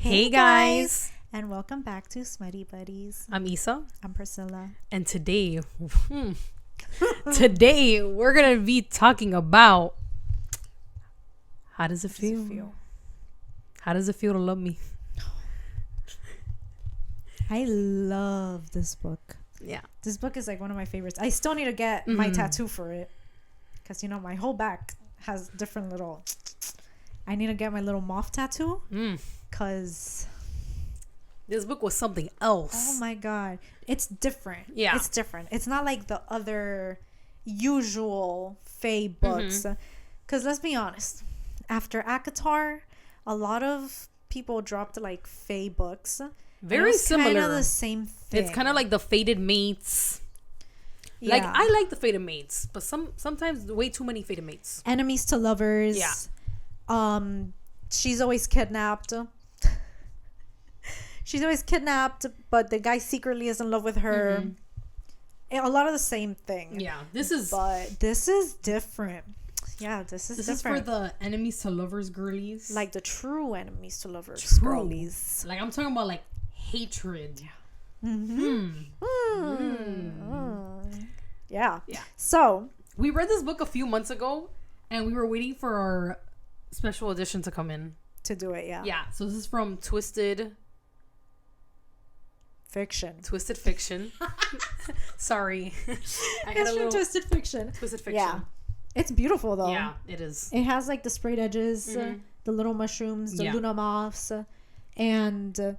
Hey guys, and welcome back to Smutty Buddies. I'm Isa. I'm Priscilla. And today we're gonna be talking about how does it feel? How does it feel to love me? I love this book. Yeah. This book is like one of my favorites. I still need to get my tattoo for it. Because, you know, my whole back has different little... I need to get my little moth tattoo. Because... This book was something else. Oh my God. It's different. Yeah. It's different. It's not like the other usual Fae books. Because let's be honest. After ACOTAR, a lot of people dropped like Fae books. Very similar. Kind of the same thing. It's kind of like the Fated Mates. Yeah. Like, I like the Fated Mates, but sometimes way too many Fated Mates. Enemies to lovers. Yeah. She's always kidnapped. She's always kidnapped, but the guy secretly is in love with her. A lot of the same thing. Yeah. This is different. Yeah, this is different. This is for the enemies to lovers girlies. Like the true enemies to lovers girlies. Like I'm talking about like hatred. Yeah. Yeah. So we read this book a few months ago and we were waiting for our special edition to come in. To do it, yeah. Yeah. So this is from Twisted Fiction. Sorry. Twisted Fiction. Twisted Fiction. Yeah. It's beautiful though. Yeah, it is. It has like the sprayed edges, the little mushrooms, the Luna moths, and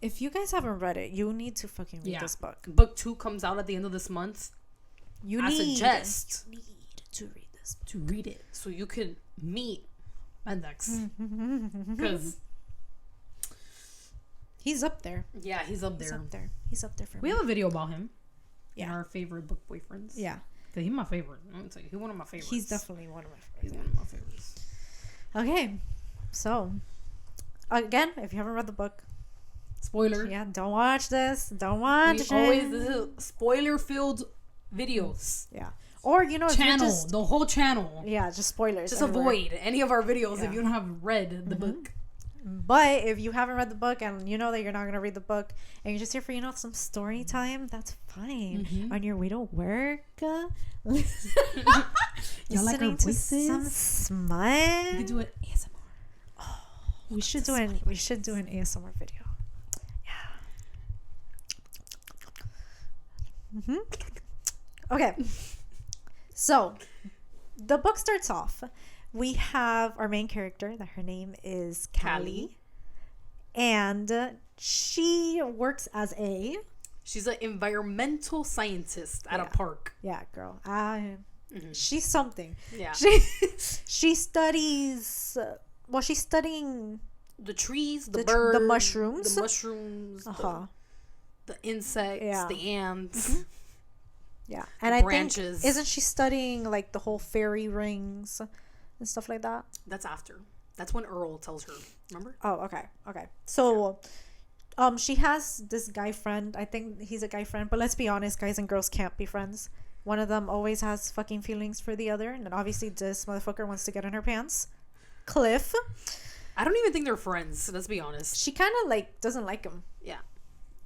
if you guys haven't read it, you need to fucking read this book. Book 2 comes out at the end of this month. I suggest you need to read this book. To read it so you can meet Mendax. Because he's up there. Yeah, he's up there. He's up there for me. We have a video about him. Yeah. Our favorite book boyfriends. Yeah. He's my favorite. I'm gonna tell you, he's one of my favorites. He's definitely one of my favorites. He's one of my favorites. Okay, so again, if you haven't read the book, spoiler. Yeah, don't watch this. Don't watch it. This is spoiler-filled videos. Yeah, or you know, the whole channel. Yeah, just spoilers. Just avoid any of our videos if you don't have read the book. But if you haven't read the book and you know that you're not going to read the book and you're just here for, you know, some story time, that's fine. On your way to work, you like our voices? Some smut. You can do it ASMR. Oh, we should do an ASMR video. Yeah. Okay. So, the book starts off. We have our main character, that her name is Callie. And she works as she's an environmental scientist at a park. Yeah, girl. She's something. Yeah. She studies, she's studying the trees, the birds, the mushrooms. The insects, the ants. Yeah. And I think, isn't she studying like the whole fairy rings and stuff like that? That's after. That's when Earl tells her. Remember? Oh, okay. So, she has this guy friend. I think he's a guy friend. But let's be honest, guys and girls can't be friends. One of them always has fucking feelings for the other. And obviously this motherfucker wants to get in her pants. Cliff. I don't even think they're friends. Let's be honest. She kind of like doesn't like him. Yeah.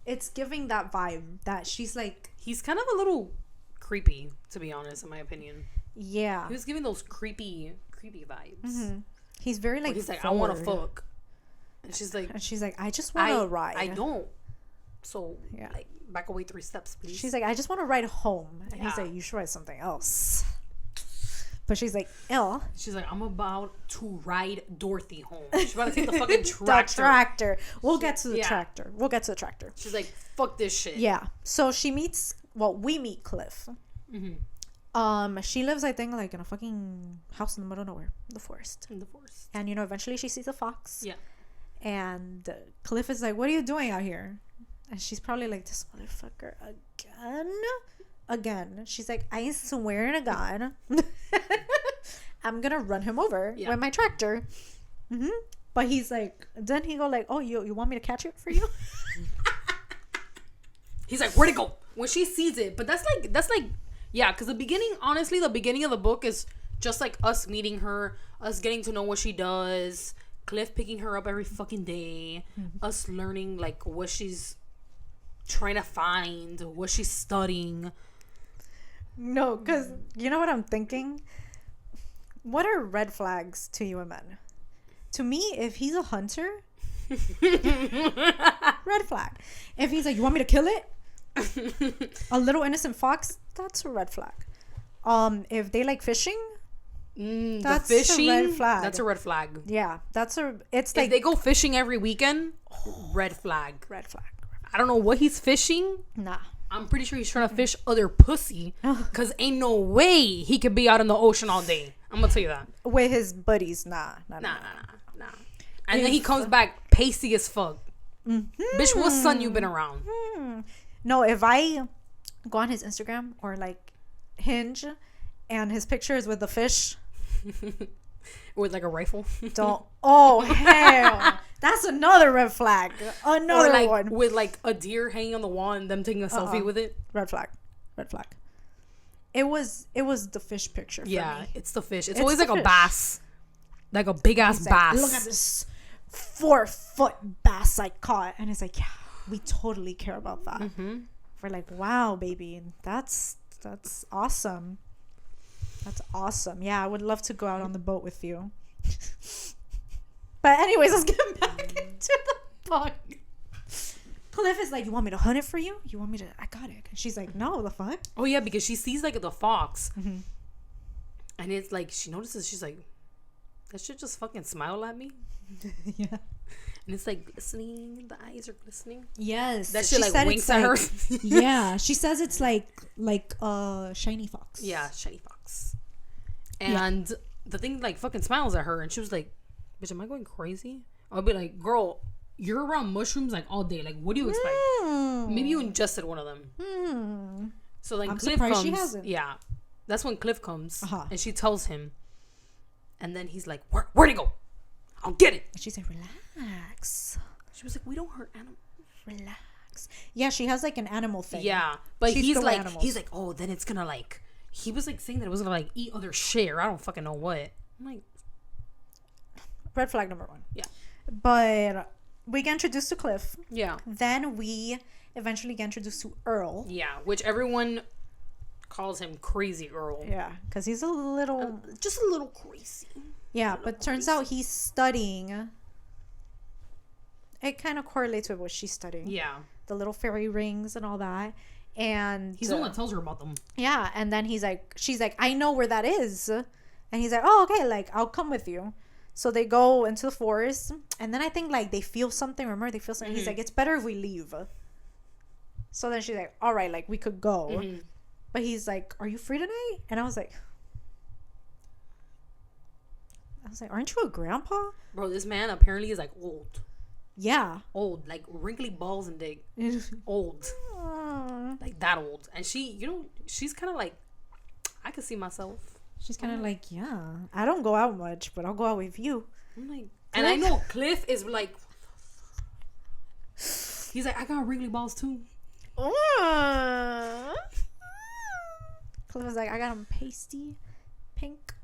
It's giving that vibe that she's like... He's kind of a little creepy, to be honest, in my opinion. Yeah. He was giving those creepy vibes. He's very like, he's like, I want to fuck. And she's like, I just want to ride. I don't. So, like, back away 3 steps, please. She's like, I just want to ride home. And he's like, you should ride something else. But she's like, ill. She's like, I'm about to ride Dorothy home. She's about to take the fucking tractor. The tractor. We'll get to the tractor. She's like, fuck this shit. Yeah. So we meet Cliff. She lives, I think, like in a fucking house in the middle of nowhere, the forest. And you know, eventually she sees a fox. Yeah. And Cliff is like, "What are you doing out here?" And she's probably like, "This motherfucker again." She's like, "I swear to God, I'm gonna run him over with my tractor." But he's like, then he go like, "Oh, you want me to catch it for you?" He's like, "Where'd it go?" When she sees it, but that's like. Yeah, because the beginning of the book is just like us meeting her, us getting to know what she does, Cliff picking her up every fucking day, us learning like what she's trying to find, what she's studying. No, because you know what I'm thinking? What are red flags to you and men? To me, if he's a hunter, red flag. If he's like, you want me to kill it? A little innocent fox, that's a red flag. If they like fishing, that's the fishing, a red flag. That's a red flag. Yeah, it's If like they go fishing every weekend, red flag. red flag. I don't know what he's fishing. Nah. I'm pretty sure he's trying to fish other pussy. Because ain't no way he could be out in the ocean all day. I'm going to tell you that. With his buddies, nah. Nah. And then he comes back pasty as fuck. Bitch, what son you been around? No, if I go on his Instagram or like Hinge and his picture is with the fish, With like a rifle. don't. Oh, hell. That's another red flag. Another Or like one. with like a deer hanging on the wall and them taking a selfie with it. Red flag. It was the fish picture for Yeah, me. it's the fish. It's It's always the like a fish. bass. Like a big ass He's like, bass. look at this 4-foot bass I caught. And it's like, yeah, we totally care about that. We're like, wow, baby. That's awesome. That's awesome. Yeah, I would love to go out on the boat with you. But anyways, let's get back into the book. Cliff is like, you want me to hunt it for you? You want me to? I got it. And she's like, no, the fuck? Oh yeah, because she sees like the fox, and it's like she notices. She's like, that shit just fucking smile at me, Yeah. and it's like glistening. The eyes are glistening. Yes. That shit She like said winks it's at her. Yeah, she says it's like shiny fox. Yeah, shiny fox. And the thing like fucking smiles at her, and she was like, "Bitch, am I going crazy?" I'll be like, "Girl, you're around mushrooms like all day. Like, what do you expect? Maybe you ingested one of them." So then I'm Cliff surprised comes. she hasn't. Yeah, that's when Cliff comes, Uh-huh. and she tells him, and then he's like, "Where'd he go? I'll get it." And she said, relax. She was like, "We don't hurt animals." Relax. Yeah, she has like an animal thing. Yeah, but She's he's good with like, animals. he's like, "Oh, then it's gonna like." He was like saying that it was gonna like eat other shit, or I don't fucking know what. I'm like, Red flag number 1. Yeah. But we get introduced to Cliff. yeah, Then we eventually get introduced to Earl. yeah, which everyone calls him Crazy Earl. Yeah, because he's a little... Just a little crazy. yeah, but turns out he's studying... It kind of correlates with what she's studying. Yeah, The little fairy rings and all that. And... he's the one that tells her about them. yeah, and then she's like, I know where that is. And he's like, oh, okay, like, I'll come with you. So they go into the forest, and then I think, like, they feel something. Remember, they feel something. He's like, it's better if we leave. So then she's like, all right, like, we could go. But he's like, are you free tonight? And I was like, aren't you a grandpa? Bro, this man apparently is like old. Yeah. Old. Like wrinkly balls and dick. Old. Like that old. And she, you know, she's kind of like, I could see myself. She's kind of like, yeah, I don't go out much, but I'll go out with you. I'm like, and I know Cliff is like, he's like, I got wrinkly balls too. Cliff was like, I got him pasty pink.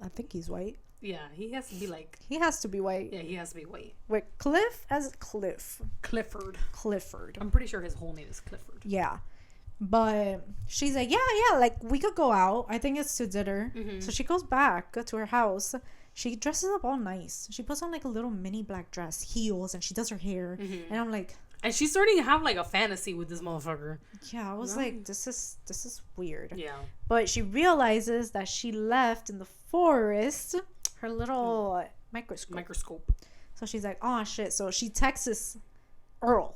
I think he's white. Yeah, he has to be like, He has to be white. yeah, he has to be white. With Cliff as Cliff. Clifford. Clifford. I'm pretty sure his whole name is Clifford. Yeah. But she's like, yeah, like, we could go out. I think it's to dinner. So she goes back to her house. She dresses up all nice. She puts on, like, a little mini black dress, heels, and she does her hair. And I'm like... And she's starting to have, like, a fantasy with this motherfucker. Yeah, I was like, this is weird. Yeah. But she realizes that she left in the forest her little microscope. So she's like, oh, shit. So she texts Earl.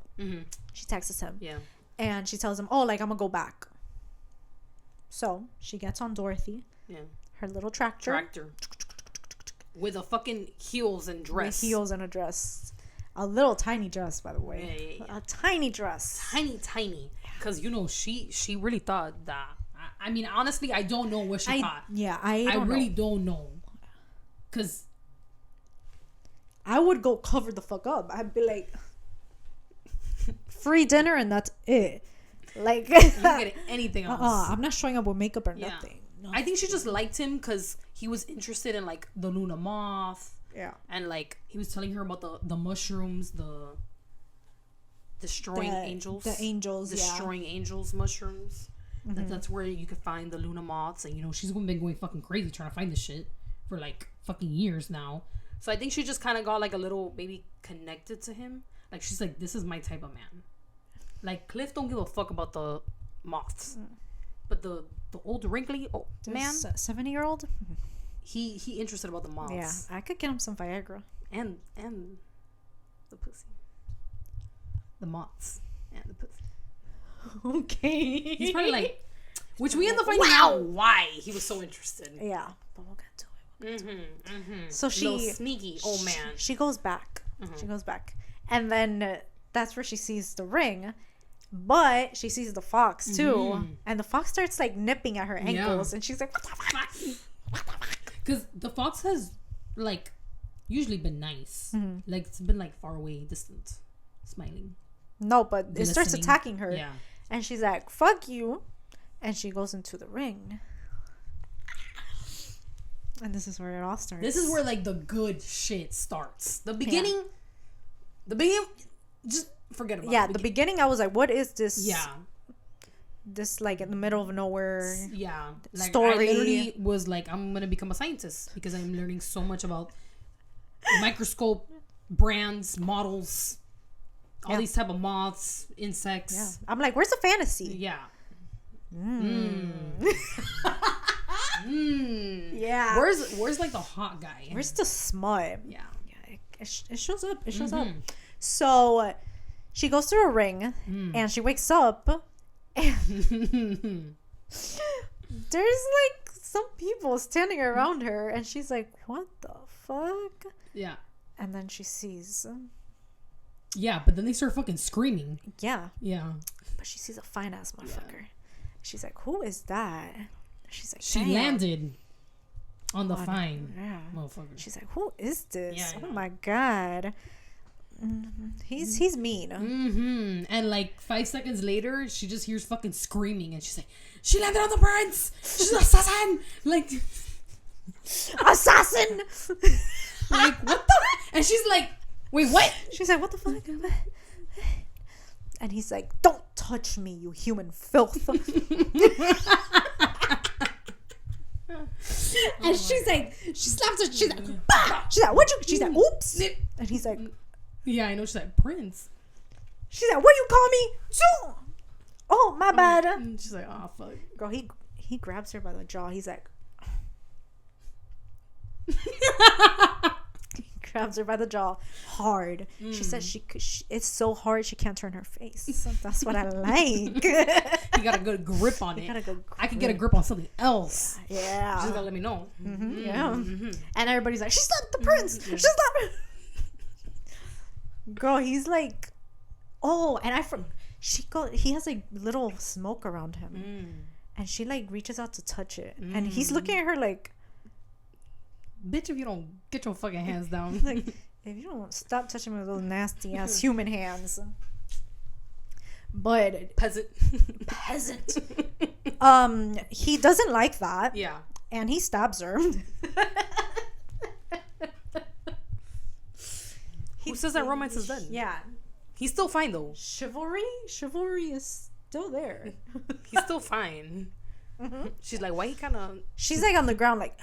She texts him. Yeah. And she tells him, oh, like, I'm going to go back. So she gets on Dorothy. Yeah. Her little tractor. With a fucking heels and dress. With heels and a dress. A little tiny dress, by the way. Yeah. A tiny dress. Tiny. Because, you know, she really thought that. I mean, honestly, I don't know what she thought. Yeah, I really don't know. Because I would go cover the fuck up. I'd be like, free dinner and that's it. Like, you don't get anything else. I'm not showing up with makeup or nothing. I think she just liked him because he was interested in, like, the Luna moth. Yeah. And like he was telling her about the mushrooms, the destroying angels. The angels, destroying angels mushrooms. That's where you could find the Luna moths, and you know she's been going fucking crazy trying to find this shit for like fucking years now. So I think she just kind of got like a little maybe connected to him. Like she's like, this is my type of man. Like Cliff don't give a fuck about the moths, but the old wrinkly man, 70-year-old, he interested about the moths. Yeah, I could get him some Viagra and the pussy, the moths and the pussy. Okay. He's probably like, which we end up finding out why he was so interested. Yeah, but we'll get to it. So she little sneaky old man. She goes back. She goes back, and then that's where she sees the ring, but she sees the fox too, and the fox starts like nipping at her ankles, and she's like, "What the fuck?" What the fuck? Because the fox has like usually been nice, like it's been like far away, distant, smiling. No, but it starts attacking her. Yeah. And she's like, fuck you. And she goes into the ring. And this is where it all starts. This is where like the good shit starts. The beginning, just forget about it. Yeah, the beginning I was like, what is this? Yeah. This like in the middle of nowhere. Yeah. Like, story. I literally was like, I'm going to become a scientist because I'm learning so much about microscope, brands, models, all these type of moths, insects. Yeah. I'm like, where's the fantasy? Yeah. Yeah. Where's like the hot guy? Where's the smut? Yeah. Yeah. It shows up. It shows up. So she goes through a ring and she wakes up and there's like some people standing around her and she's like, what the fuck? Yeah. And then she sees. Yeah, but then they start fucking screaming. Yeah. Yeah. But she sees a fine ass motherfucker. Yeah. She's like, who is that? She's like, she landed on the fine motherfucker. She's like, who is this? Yeah, oh my god. He's mean. And like 5 seconds later, she just hears fucking screaming, and she's like, she landed on the prince. She's an assassin. Like, assassin. Like, what the? And she's like, wait, what? She's like, what the fuck? And he's like, don't touch me, you human filth. And she's like, she slaps her. She's like, bah! She's like, what you? She's like, oops. And he's like, yeah, I know. She's like, Prince. She's like, what you call me? Oh, my bad. And she's like, oh fuck. Girl, he grabs her by the jaw. He's like, he grabs her by the jaw hard. She says it's so hard she can't turn her face. That's what I like. He got a good grip on it. I could get a grip on something else. Yeah. She's gotta let me know. Yeah. And everybody's like, she slapped the prince. She slapped. Girl, he's like, oh, and he has like little smoke around him, and she like reaches out to touch it, and he's looking at her like, bitch, if you don't get your fucking hands down. Like, if you don't stop touching me with those nasty ass human hands. But peasant. He doesn't like that. Yeah. And he stabs her. Who says that romance is done? Yeah. He's still fine though. Chivalry is still there. He's still fine. She's like, why he kind of... She's like on the ground like...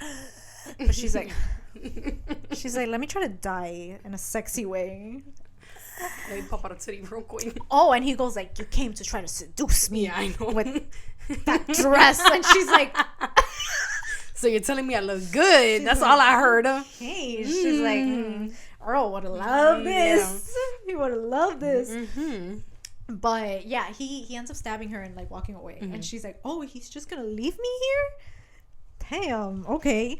But she's like, let me try to die in a sexy way. Let me pop out a titty real quick. Oh, and he goes like, you came to try to seduce me. Yeah, I know. With that dress. And she's like... So you're telling me I look good? That's all I heard. Hey, she's like, Earl would have loved this. Yeah. He would have loved this. But yeah, he ends up stabbing her and like walking away. And she's like, oh, he's just gonna leave me here? Damn, okay.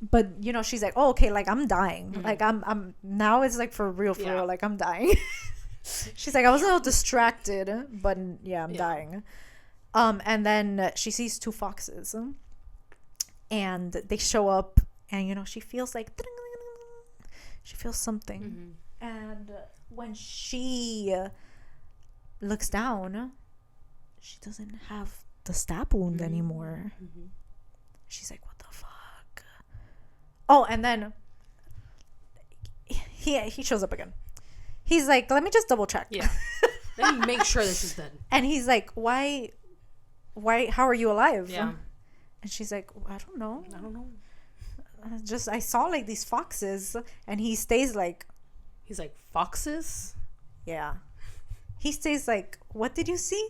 But you know, she's like, oh, okay, like I'm dying. Like I'm now it's like for real, like I'm dying. She's like, I was a little distracted, but yeah, I'm dying. And then she sees two foxes, and they show up, and you know, she feels like she feels something, and when she looks down, she doesn't have the stab wound anymore. She's like, what the fuck? Oh, and then he shows up again. He's like, let me just double check. Yeah. Let me make sure that she's dead. And he's like, why, how are you alive? Yeah. And she's like, I don't know. I saw like these foxes. And he stays like. He's like, foxes? Yeah. He stays like, what did you see?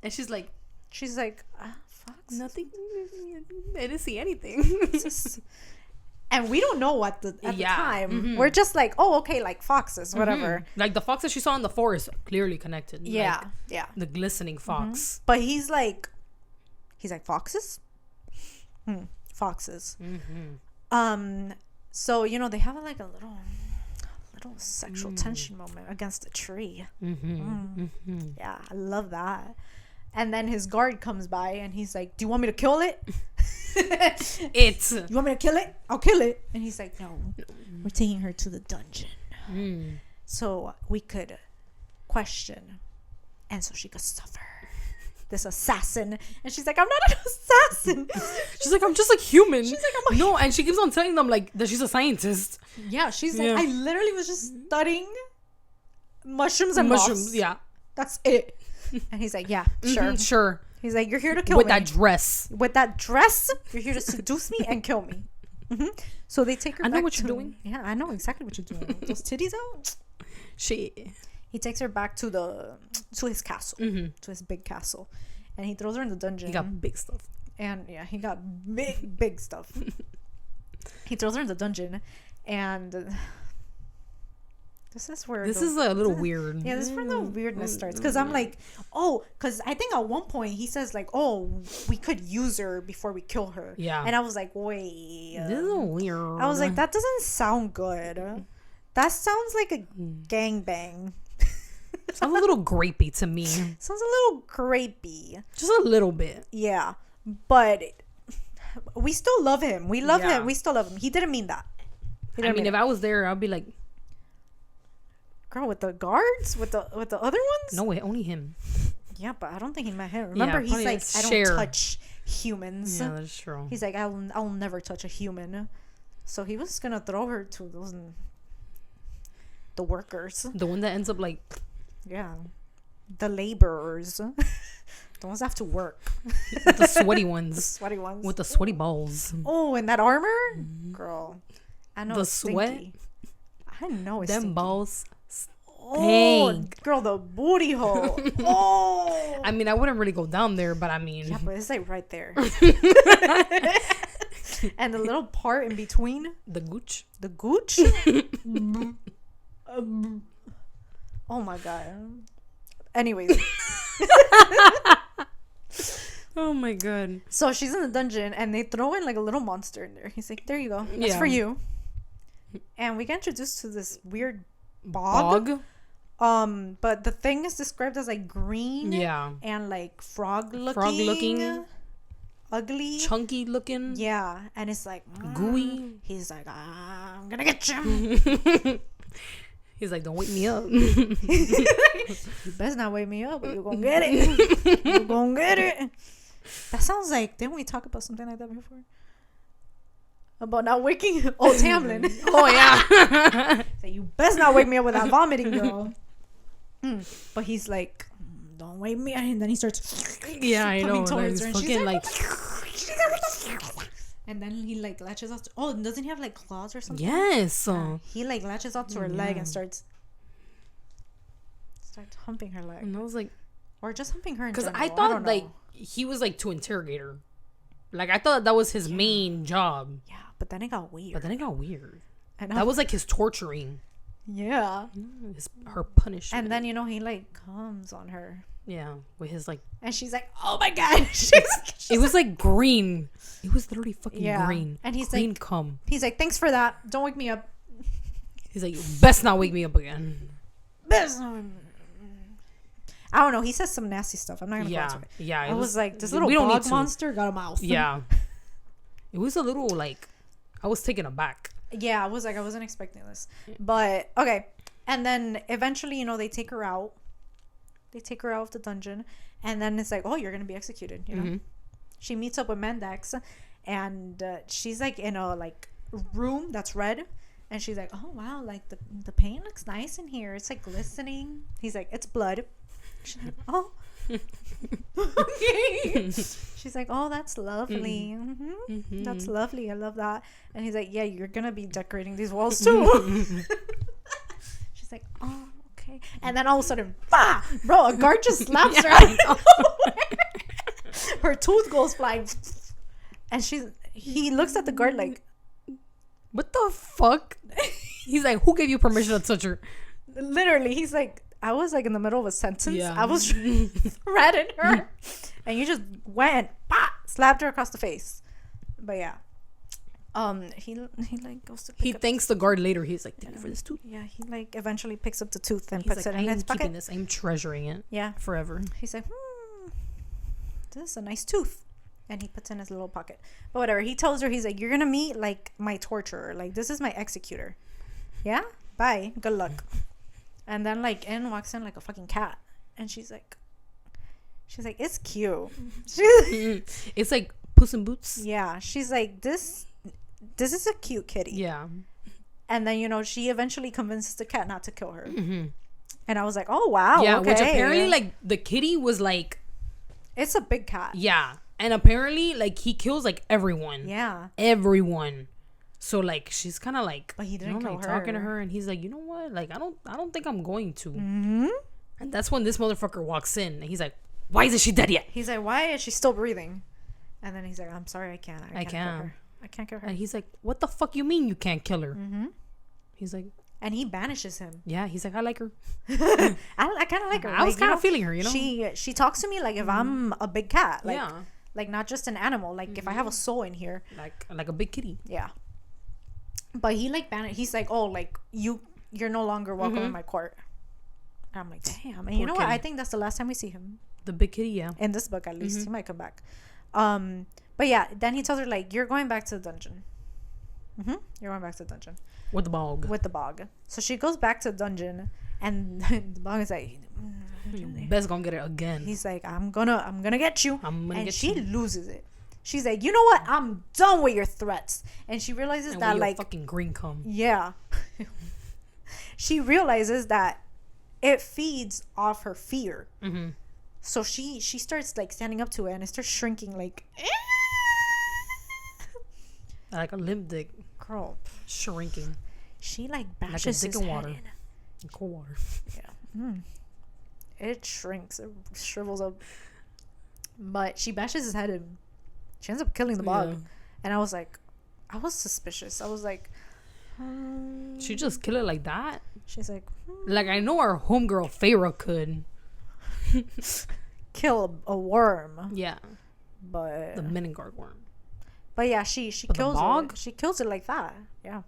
And she's like, fox? nothing. I didn't see anything. And we don't know what at the time. Mm-hmm. We're just like, oh, okay, like foxes, whatever. Mm-hmm. Like the fox that she saw in the forest, clearly connected. Yeah, like, yeah. The glistening fox. But he's like foxes? Foxes. Mm-hmm. So, you know, they have like a little sexual tension moment against a tree. Yeah, I love that. And then his guard comes by and he's like, do you want me to kill it? You want me to kill it? I'll kill it. And he's like, no, we're taking her to the dungeon. So we could question. And so she could suffer. This assassin. And she's like, I'm not an assassin. She's like, I'm just like human. She's like, no, and she keeps on telling them like that she's a scientist. Yeah, she's like, I literally was just studying mushrooms and moths. Yeah. That's it. And he's like, yeah, sure. Sure. He's like, you're here to kill me. With that dress, you're here to seduce me and kill me. So they take her back. I know what you're doing. Yeah, I know exactly what you're doing. Those titties out. Shit. He takes her back to his castle, to his big castle, and he throws her in the dungeon. He got big stuff. And yeah, he got big stuff. He throws her in the dungeon, and this is where this is a little weird. Yeah, this is where the weirdness starts. Because I'm like, because I think at one point he says like, oh, we could use her before we kill her. Yeah. And I was like, wait. This is weird. I was like, that doesn't sound good. That sounds like a gangbang. Sounds a little grapey to me. Sounds a little grapey. Just a little bit. Yeah. But we still love him. We love him. We still love him. He didn't mean that. I mean, if I was there, I'd be like, girl, with the guards? With the other ones? No way, only him. Yeah, but I don't think he met him. Remember, he's like, I don't touch humans. Yeah, that's true. He's like, I'll never touch a human. So he was gonna throw her to the workers. The one that ends up like, yeah, the laborers. The ones that have to work. The sweaty ones. The sweaty ones. With the sweaty balls. Oh, and that armor? Girl. I know the it's sweat. Stinky. I know it's them stinky. Balls. Oh, girl, the booty hole. Oh. I mean, I wouldn't really go down there, but I mean. Yeah, but it's like right there. And the little part in between. The gooch. The gooch? Oh my God. Anyways. Oh my God. So she's in the dungeon and they throw in like a little monster in there. He's like, there you go. That's for you. And we get introduced to this weird bog. But the thing is described as like green. Yeah. And like frog looking. Ugly. Chunky looking. Yeah. And it's like gooey. He's like, I'm gonna get you. He's like, don't wake me up. You best not wake me up, but you're gonna get it. You're gonna get it. That sounds like, didn't we talk about something like that before? About not waking old Tamlin. Oh yeah. So you best not wake me up with that vomiting, girl. But he's like, don't wake me. And then he starts I know. Towards her, and fucking like and then he like latches out to, doesn't he have like claws or something? Yes. He like latches out to her leg and starts humping her leg. And I was like, or just humping her in because general. I thought like he was like to interrogate her. Like I thought that was his main job. Yeah, but then it got weird. And that was like his torturing. Yeah. Her punishment. And then, he like comes on her. Yeah, with his like. And she's like, oh my God. It was like green. It was literally fucking green. And he's green like, cum. He's like, thanks for that. Don't wake me up. He's like, you best not wake me up again. I don't know. He says some nasty stuff. I'm not gonna go into it. Yeah. I was like, this little bog monster got a mouth. Yeah. It was a little like, I was taken aback. Yeah, I was like, I wasn't expecting this. But okay. And then eventually, they take her out. They take her out of the dungeon. And then it's like, oh, you're gonna be executed. Mm-hmm. She meets up with Mendax, and she's like in a like room that's red, And she's like, oh wow, like the paint looks nice in here. It's like glistening. He's like, it's blood. She's like, oh. Okay. She's like, oh, that's lovely. That's lovely. I love that. And he's like, yeah, you're gonna be decorating these walls too. She's like, oh, okay. And then all of a sudden, bah, bro, a guard just slaps her out of nowhere. Her tooth goes flying. And he looks at the guard like, what the fuck? He's like, who gave you permission to touch her? Literally, he's like, I was like in the middle of a sentence. Yeah. I was threatening her. And you just went, bah, slapped her across the face. But yeah. He like goes to he thanks the guard later. He's like, thank you for this tooth. Yeah, he like eventually picks up the tooth and he's puts like, it in his pocket. This. I'm treasuring it. Yeah. Forever. He's like, this is a nice tooth. And he puts it in his little pocket. But whatever. He tells her, he's like, you're going to meet like my torturer. Like, this is my executor. Yeah? Bye. Good luck. And then like in walks in like a fucking cat. And she's like, it's cute. It's like Puss in Boots. Yeah. She's like, this is a cute kitty. Yeah. And then, you know, she eventually convinces the cat not to kill her. And I was like, oh, wow. Yeah, okay. Which apparently like the kitty was like, it's a big cat. Yeah. And apparently, like, he kills, like, everyone. Yeah. Everyone. So, like, she's kind of, like, but he didn't kill her. Talking to her. And he's like, you know what? Like, I don't think I'm going to. And that's when this motherfucker walks in. And he's like, why isn't she dead yet? He's like, why is she still breathing? And then he's like, I'm sorry, I can't. I can't kill her. I can't kill her. And he's like, what the fuck you mean you can't kill her? He's like... And he banishes him. Yeah, he's like, I like her. I kind of like her. I was kind of feeling her, you know? She talks to me like if I'm a big cat. Like, yeah. Like, not just an animal. Like, if I have a soul in here. Like a big kitty. Yeah. But he, like, he's like, oh, like, you're no longer welcome in my court. And I'm like, damn. And you know what? I think that's the last time we see him. The big kitty, yeah. In this book, at least. He might come back. But, yeah. Then he tells her, like, you're going back to the dungeon. You're going back to the dungeon. With the bog. So she goes back to the dungeon. And the bog is like... Best gonna get it again. He's like, I'm gonna get you. And she loses it. She's like, you know what? I'm done with your threats. And she realizes that like fucking green cum. Yeah. She realizes that it feeds off her fear. So she starts like standing up to it and it starts shrinking like like a limp dick. Girl. Shrinking. She like bashes like a dick his in water. head In cold water. Yeah. It shrinks. It shrivels up. But she bashes his head and she ends up killing the bug. Yeah. And I was like, I was suspicious. I was like, she just kill it like that? She's like, like, I know our homegirl Feyre could kill a worm. Yeah. But the Meningard worm. But yeah, she kills it. She kills it like that. Yeah.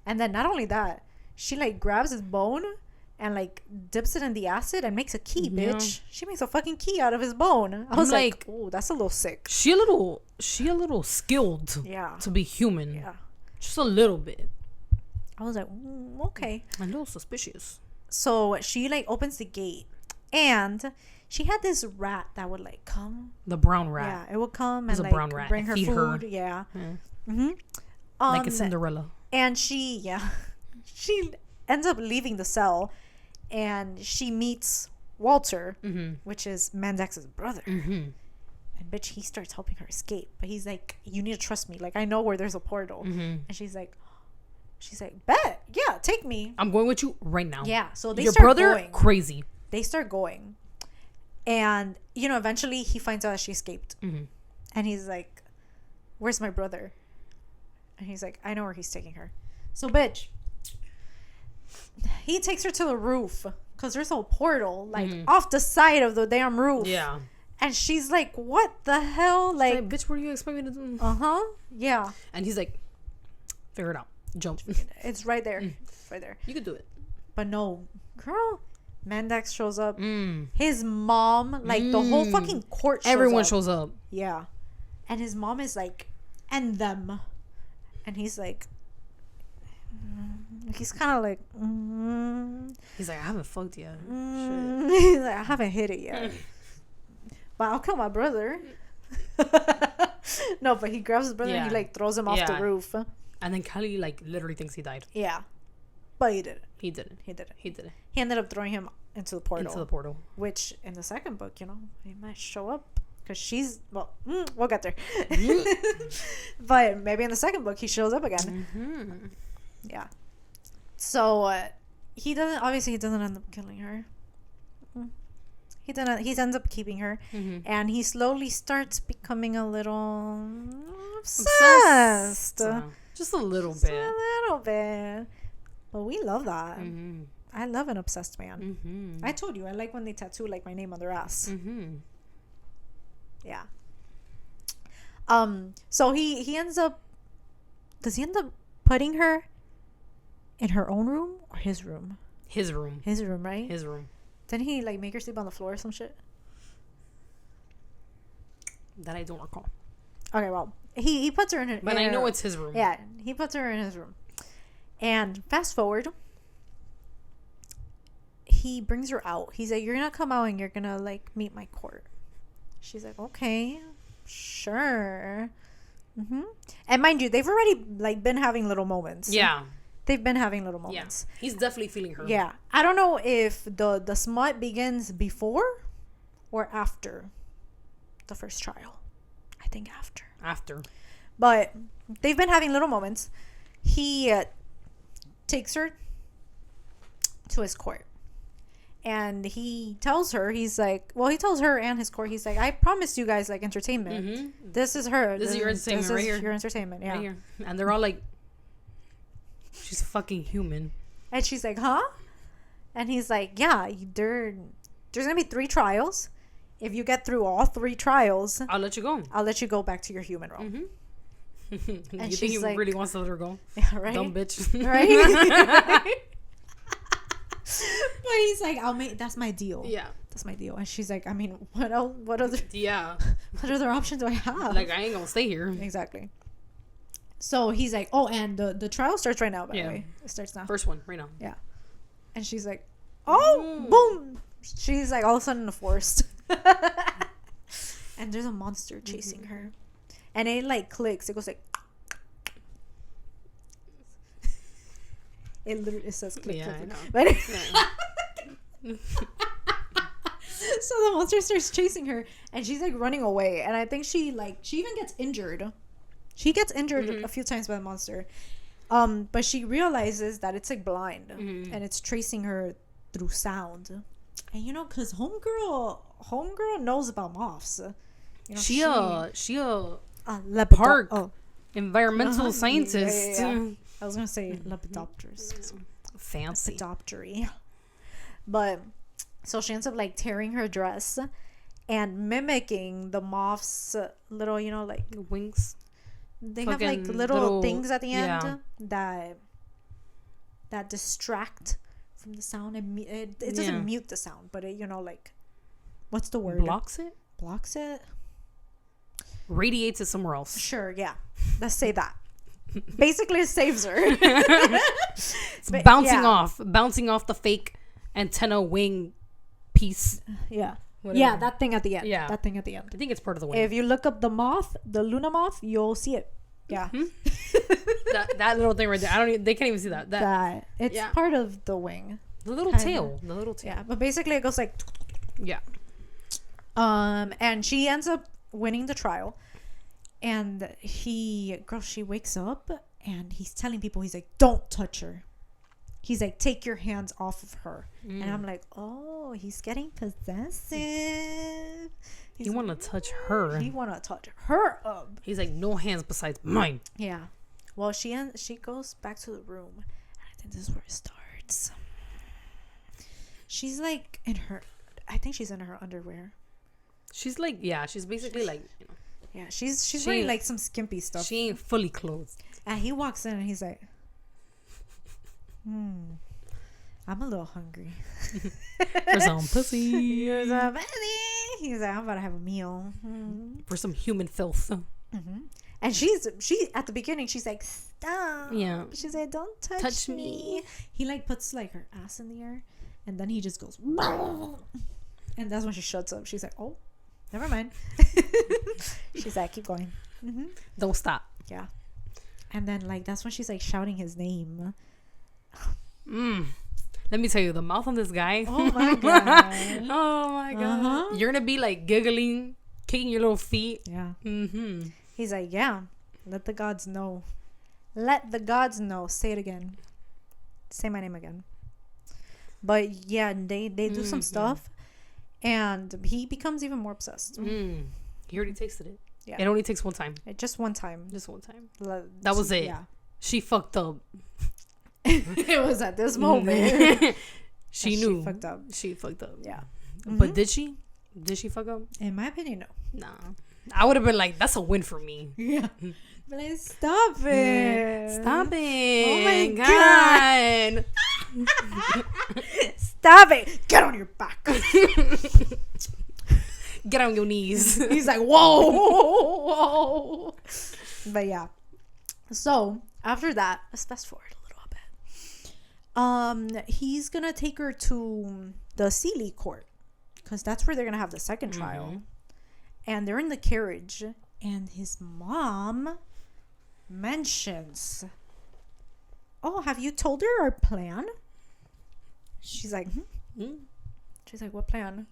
And then not only that, she like grabs his bone and like dips it in the acid and makes a key, bitch. She makes a fucking key out of his bone. I was like, oh, that's a little sick. She a little skilled. Yeah. To be human. Yeah. Just a little bit. I was like, okay. A little suspicious. So she like opens the gate and she had this rat that would like come. The brown rat. Yeah, it would come and like bring her food. Her. Yeah. Like a Cinderella. And she ends up leaving the cell and she meets Walter, which is Mendax's brother. And bitch, he starts helping her escape. But he's like, you need to trust me. Like, I know where there's a portal. And she's like, bet. Yeah, take me. I'm going with you right now. Yeah. So they Your start brother, going. crazy. They start going. And, you know, eventually he finds out that she escaped. And he's like, where's my brother? And he's like, I know where he's taking her. So, bitch, he takes her to the roof because there's a portal like off the side of the damn roof. Yeah. And she's like, what the hell? Like, bitch, what do you expect me to do? Yeah. And he's like, figure it out. Jump. It's right there. Right there. You could do it. But no, girl. Mendax shows up. His mom, like the whole fucking court shows Everyone shows up. Yeah. And his mom is like, and them. And he's like, he's kind of like, he's like, I haven't fucked yet. He's like, I haven't hit it yet. But I'll kill my brother. No, but he grabs his brother and he like throws him off the roof. And then Kelly, like, literally thinks he died. Yeah. But he didn't. He didn't. He didn't. He didn't. He ended up throwing him into the portal. Into the portal. Which, in the second book, you know, he might show up. Because she's... Well, we'll get there. But maybe in the second book, he shows up again. Mm-hmm. Yeah. So, he doesn't end up killing her. He ends up keeping her. Mm-hmm. And he slowly starts becoming a little... obsessed. Just a little Just bit. a little bit. But we love that. Mm-hmm. I love an obsessed man. Mm-hmm. I told you, I like when they tattoo, like, my name on their ass. Mm-hmm. Yeah. So he ends up... Does he end up putting her in her own room or his room? His room. His room, right? His room. Didn't he, like, make her sleep on the floor or some shit? That I don't recall. Okay, well, he puts her in her... But I know it's his room. Yeah, he puts her in his room. And fast forward, he brings her out. He's like, you're gonna come out and you're gonna, like, meet my court. She's like, okay, sure. Mm-hmm. And mind you, they've already, like, been having little moments. Yeah. They've been having little moments. Yeah. He's definitely feeling her. Yeah. I don't know if the smut begins before or after the first trial. I think after. After. But they've been having little moments. He takes her to his court. And he tells her, he's like, well, he tells her and his court, he's like, I promised you guys, like, entertainment. Mm-hmm. This is her. This is your entertainment right here. Your entertainment, yeah. Right here. And they're all like, she's fucking human. And she's like, huh? And he's like, yeah, there's going to be 3 trials. If you get through all 3 trials, I'll let you go. I'll let you go back to your human realm. Mm-hmm. And you think he like, really wants to let her go? Yeah, right? Dumb bitch. Right? But he's like, that's my deal. Yeah. That's my deal. And she's like, I mean, what else? What other options do I have? Like, I ain't gonna stay here. Exactly. So he's like, oh, and the trial starts right now, by the way. It starts now. First one, right now. Yeah. And she's like, oh, boom. She's like all of a sudden in the forest. And there's a monster chasing her. And it like clicks. It goes like... It says click, yeah, click, I know. But Yeah. So the monster starts chasing her and she's like running away. And I think she even gets injured. She gets injured a few times by the monster. But she realizes that it's like blind and it's tracing her through sound. And you know, cause homegirl knows about moths. You know, she a park environmental scientist. Yeah. I was gonna say Lepidopterus. Fancy. Lepidoptery. But so she ends up like tearing her dress and mimicking the moth's little, you know, like wings. They have like little things at the end that distract from the sound. It doesn't mute the sound, but it, you know, like, what's the word? Blocks it. Radiates it somewhere else. Sure, yeah. Let's say that. Basically, it saves her. It's bouncing off the fake antenna wing piece. Yeah. Whatever. Yeah, that thing at the end. Yeah. That thing at the end. I think it's part of the wing. If you look up the moth, the Luna moth, you'll see it. Yeah. Mm-hmm. that little thing right there. They can't even see that. That it's part of the wing. The little tail. The little tail. Yeah, but basically it goes like... Yeah. And she ends up winning the trial. And she wakes up and he's telling people, he's like, don't touch her. He's like, take your hands off of her. And I'm like, oh, he's getting possessive. You want to touch her. He want to touch her up. He's like, no hands besides mine. Yeah. Well, she goes back to the room. And I think this is where it starts. She's like I think she's in her underwear. She's like, she's basically like, you know. Yeah, she's wearing like some skimpy stuff. She ain't fully clothed. And he walks in and he's like, I'm a little hungry. For some pussy. He's like, I'm about to have a meal. For some human filth. And she at the beginning, she's like, stop. Yeah. She's like, don't touch me. He like puts like her ass in the air. And then he just goes, and that's when she shuts up. She's like, oh, never mind. She's like, keep going. Don't stop. Yeah. And then like that's when she's like shouting his name. Let me tell you, the mouth on this guy. Oh my god. Oh my god. You're gonna be like giggling, kicking your little feet. Yeah. He's like, yeah, let the gods know. Let the gods know. Say it again. Say my name again. But yeah, they do some stuff, and he becomes even more obsessed. He already tasted it. Yeah. It only takes one time. Just one time. Just one time. That was it. Yeah. She fucked up. It was at this moment. She knew. She fucked up. She fucked up. Yeah. But did she? Did she fuck up? In my opinion, no. Nah. I would have been like, that's a win for me. Yeah. But like, stop it. Stop it. Oh my God. Stop it. Get on your back. Get on your knees. He's like, whoa, whoa. But yeah. So after that, let's fast forward a little bit. He's gonna take her to the Sealy court because that's where they're gonna have the second trial. And they're in the carriage, and his mom mentions, "Oh, have you told her our plan?" She's like, She's like, "What plan?"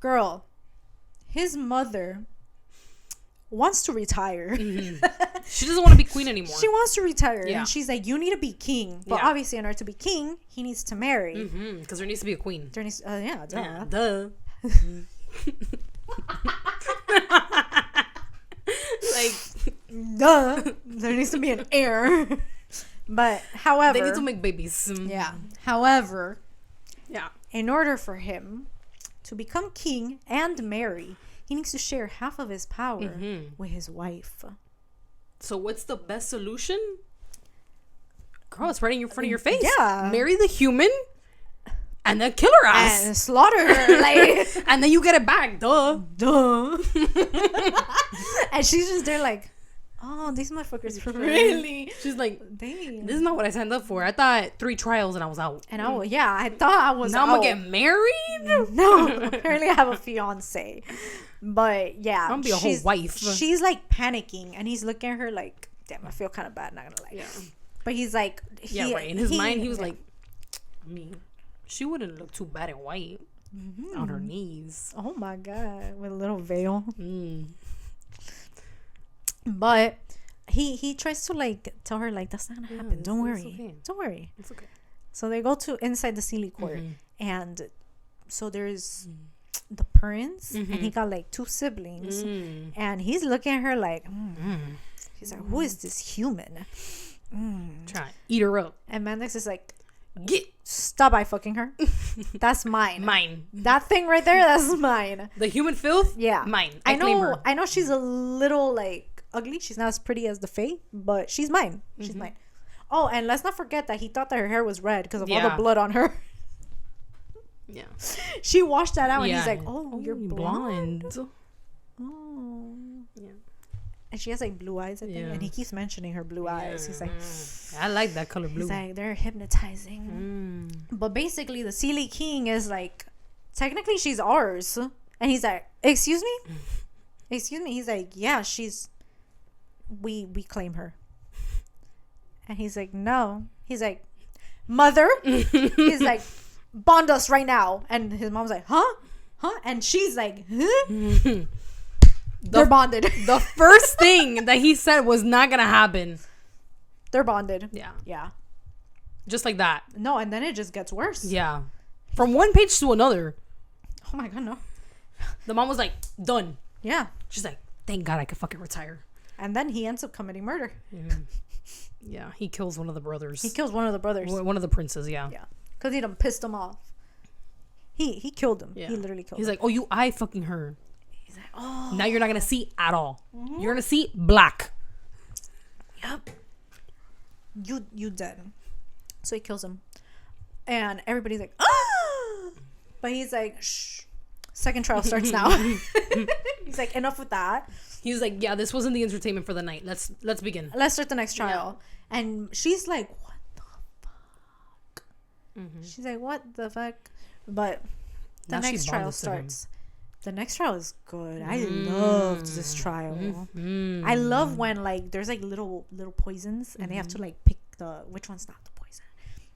Girl, his mother wants to retire. She doesn't want to be queen anymore. She wants to retire. Yeah. And she's like, you need to be king. But obviously, in order to be king, he needs to marry. Because there needs to be a queen. There needs, yeah, duh. Yeah, duh. Like, duh. There needs to be an heir. But, however. They need to make babies. Yeah. However. Yeah. In order for him to become king and marry, he needs to share half of his power with his wife. So what's the best solution? Girl, it's right in front of your face. Yeah. Marry the human and then kill her ass. And slaughter her. Like, and then you get it back. Duh. And she's just there like, oh, these motherfuckers really. She's like, dang. This is not what I signed up for. I thought 3 trials and I was out. And I thought I was now out. I'm gonna get married? No, apparently I have a fiance. But yeah, I'm gonna be a whole wife. She's like panicking, and he's looking at her like, damn, I feel kind of bad, not gonna lie. Yeah. But he's like, right. In his mind, he was like, I mean, she wouldn't look too bad in white on her knees. Oh my god, with a little veil. But he tries to like tell her like, that's not gonna happen. Don't worry. Okay. Don't worry. It's okay. So they go to inside the Sealy court, and so there's the parents, and he got like 2 siblings, and he's looking at her like, he's like, who is this human? Trying to eat her up. And Mendax is like, Get stop by fucking her. That's mine. Mine. That thing right there, that's mine. The human filth? Yeah. Mine. I claim her. I know she's a little like ugly. She's not as pretty as the Fae, but she's mine. She's mine. Oh, and let's not forget that he thought that her hair was red because of all the blood on her. Yeah. She washed that out, and he's like, oh, you're blonde. Oh. Yeah. And she has like blue eyes, I think. And he keeps mentioning her blue eyes. He's like, I like that color blue. He's like, they're hypnotizing. But basically, the Sealy King is like, technically, she's ours. And he's like, excuse me? Excuse me? He's like, yeah, we claim her. And he's like, no. He's like, mother? He's like, bond us right now. And his mom's like, huh? And she's like, huh? They're bonded. The first thing that he said was not gonna happen. They're bonded. Yeah. Just like that. No, and then it just gets worse. Yeah. From one page to another. Oh my god, no. The mom was like, done. Yeah. She's like, thank God I could fucking retire. And then he ends up committing murder. Yeah, he kills one of the brothers. He kills one of the brothers. One of the princes, yeah. Yeah. Because he done pissed him off. He killed him. Yeah. He literally killed him. He's like, oh, you eye fucking her. He's like, oh. Now you're not going to see at all. You're going to see black. Yep. You dead. So he kills him. And everybody's like, ah! But he's like, shh. Second trial starts now. He's like, enough with that. He's like, yeah, this wasn't the entertainment for the night. Let's begin. Let's start the next trial. Yeah. And she's like, what the fuck? She's like, what the fuck? But the next trial starts. The next trial is good. I loved this trial. I love when like there's like little poisons and they have to like pick which one's not the poison.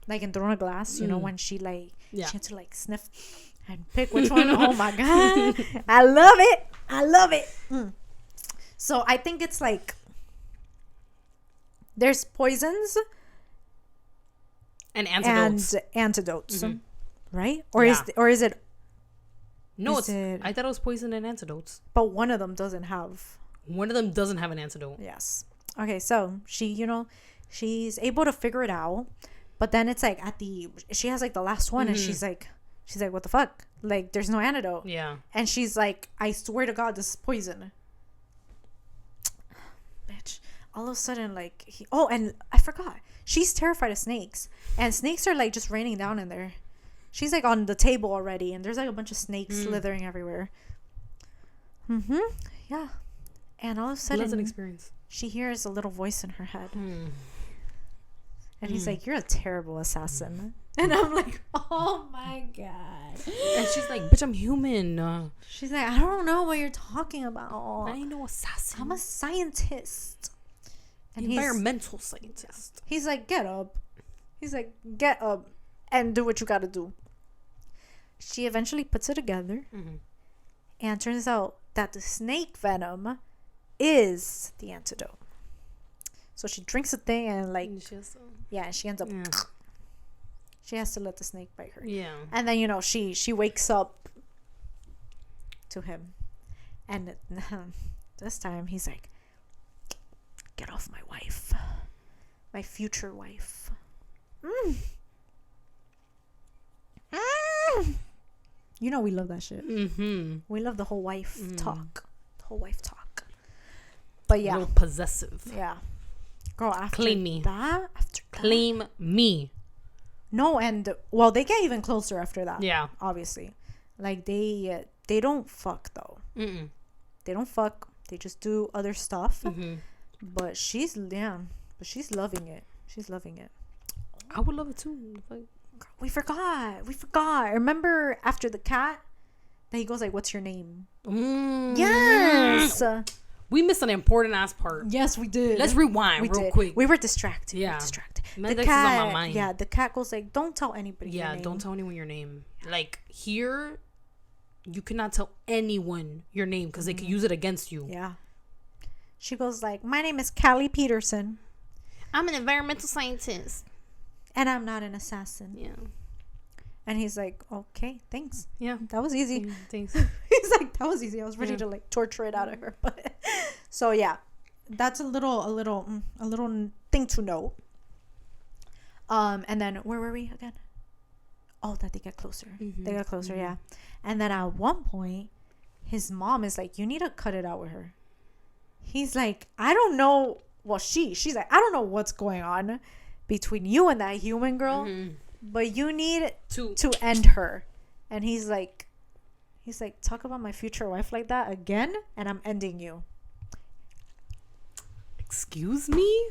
Like in Throne of Glass, you know, when she like she had to like sniff and pick which one. Oh my god, I love it. So I think it's like there's poisons and antidotes, right? Or is it? No, I thought it was poison and antidotes. But one of them doesn't have. One of them doesn't have an antidote. Yes. Okay, so she, you know, she's able to figure it out, but then it's like she has like the last one, and she's like, what the fuck? Like, there's no antidote. Yeah. And she's like, I swear to God, this is poison. Bitch. All of a sudden, like, and I forgot. She's terrified of snakes, and snakes are like just raining down in there. She's like on the table already, and there's like a bunch of snakes slithering everywhere. Yeah. And all of a sudden, that's an experience. She hears a little voice in her head. And he's like, you're a terrible assassin. And I'm like, oh my God. And she's like, bitch, I'm human. She's like, I don't know what you're talking about. I ain't no assassin. I'm a scientist. And environmental scientist. He's like, get up. He's like, get up and do what you gotta do. She eventually puts it together, and turns out that the snake venom is the antidote. So she drinks the thing, and like, she ends up. She has to let the snake bite her. Yeah. And then, you know, she wakes up to him, and this time he's like, "Get off my wife, my future wife." You know we love that shit. We love the whole wife talk. But yeah, a little possessive. Yeah, girl. After claim me. Claim me. No, and well, they get even closer after that. Yeah, obviously, like they don't fuck though. They don't fuck. They just do other stuff. But she's loving it. She's loving it. I would love it too. We forgot. Remember after the cat that he goes like, "What's your name?" Yes. We missed an important ass part. Yes, we did. Let's rewind real quick. We were distracted. Yeah. The cat is on my mind. Yeah, the cat goes like, "Don't tell anybody your name." Don't tell anyone your name. Like here, you cannot tell anyone your name because they could use it against you. Yeah. She goes like, "My name is Callie Peterson. I'm an environmental scientist. And I'm not an assassin." Yeah. And he's like, "Okay, thanks." Yeah. That was easy. Thanks. He's like, "That was easy." I was ready to like torture it out of her. But so yeah, that's a little thing to know. And then where were we again? Oh, that they get closer. They get closer, yeah. And then at one point, his mom is like, "You need to cut it out with her." He's like, "I don't know." Well, she's like, "I don't know what's going on between you and that human girl, but you need to end her." And he's like, "Talk about my future wife like that again, and I'm ending you." Excuse me?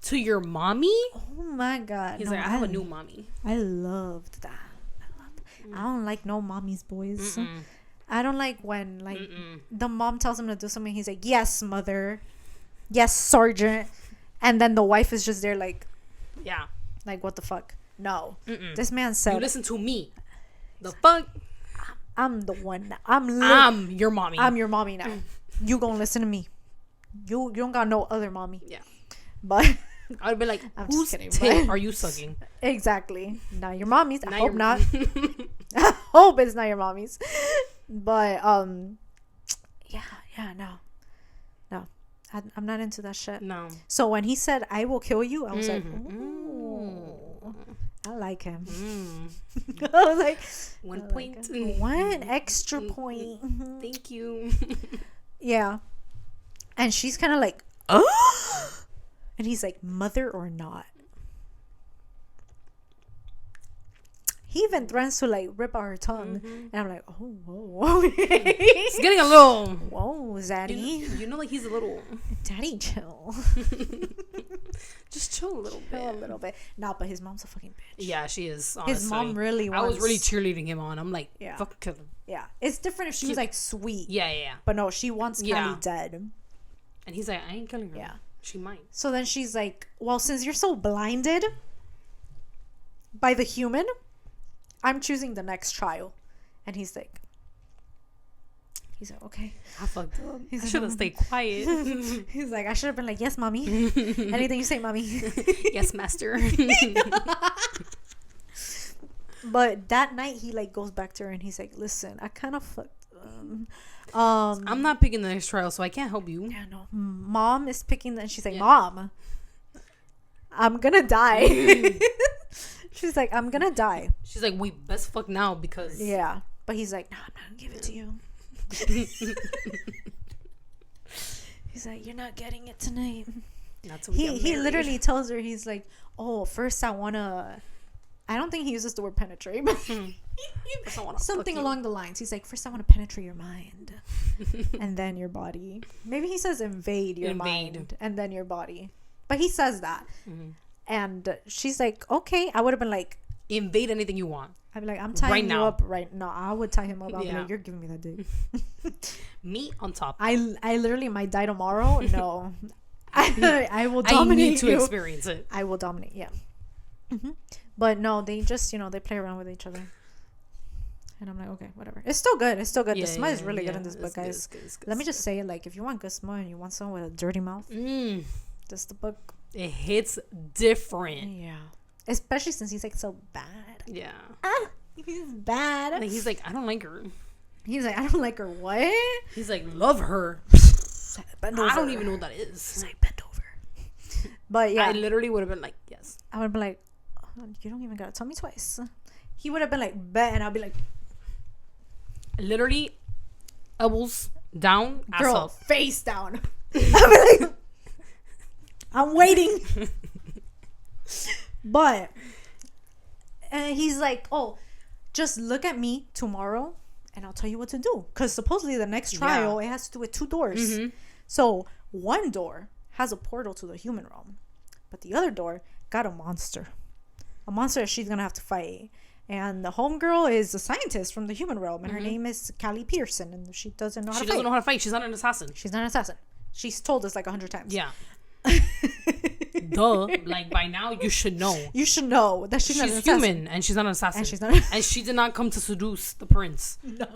To your mommy? Oh my God. He's like, I have a new mommy. I loved that. I don't like no mommies, boys. I don't like when like the mom tells him to do something. He's like, "Yes, mother. Yes, sergeant." And then the wife is just there like, yeah, like, what the fuck? No. This man said, "You listen to me." The fuck? I'm the one. I'm your mommy. I'm your mommy now. You gonna listen to me. You don't got no other mommy. Yeah. But I'd be like, whose tit are you sucking? Exactly. Not your mommy's. I hope not. I hope it's not your mommy's. But yeah, no, I'm not into that shit. No. So when he said, "I will kill you," I was like, ooh, I like him. I was like, 1 point. One extra point. Thank you. Yeah. And she's kind of like, oh. And he's like, "Mother or not?" He even threatens to like rip out her tongue. And I'm like, oh, whoa. It's getting a little. Whoa, Zaddy. You know, like he's a little. Daddy, chill. Just chill a little bit. Chill a little bit. Nah, but his mom's a fucking bitch. Yeah, she is. Honestly. His mom really wants. I was really cheerleading him on. I'm like, fuck, kill him. Yeah. It's different if she was like sweet. Yeah. But no, she wants Callie dead. And he's like, I ain't killing her. Yeah. She might. So then she's like, well, since you're so blinded by the human, I'm choosing the next trial. And he's like, okay. I fucked up. I should have stayed quiet. He's like, I should have been like, yes, mommy. Anything you say, mommy. Yes, master. But that night he like goes back to her and he's like, listen, I kind of fucked I'm not picking the next trial, so I can't help you. Yeah, no. Mom is picking and she's like, Mom, I'm gonna die. She's like, I'm gonna die. She's like, we best fuck now because yeah. But he's like, no, I'm not gonna give it to you. He's like, you're not getting it tonight. He literally tells her, he's like, oh, first I don't think he uses the word penetrate, but something along the lines. He's like, first I want to penetrate your mind and then your body. Maybe he says invade your mind and then your body, but he says that. And she's like, okay. I would have been like, invade anything you want. I'd be like, I'm tying you up right now. I would tie him up. I'll be like, you're giving me that dick. Me on top. I literally might die tomorrow. No. I will dominate. I need to experience it. I will dominate. Yeah. But no, they just, they play around with each other. And I'm like, okay, whatever. It's still good. The smut is really good in this book, guys. Let me just say it, like, if you want good smut and you want someone with a dirty mouth, this is the book. It hits different. Yeah. Especially since he's, like, so bad. Yeah. He's bad. And he's like, I don't like her. He's like, I don't like her. What? He's like, love her. Bend over. I don't even know what that is. He's like, bend over. But yeah. I literally would have been like, yes. I would have been like, oh, you don't even gotta tell me twice. He would have been like, bet. And I'll be like, literally, elbows down, girl, ass up. face down. I'll be like, I'm waiting. But he's like, oh, just look at me tomorrow and I'll tell you what to do. Because supposedly the next trial, it has to do with 2 doors. So one door has a portal to the human realm, but the other door got a monster that she's gonna have to fight. And the homegirl is a scientist from the human realm, and her name is Callie Pearson, and she doesn't know how to fight. She doesn't know how to fight. She's not an assassin. She's told us like 100 times. Yeah. Duh. Like, by now, you should know. You should know that she's not an assassin. Human, and she's not an assassin. And and she did not come to seduce the prince. No.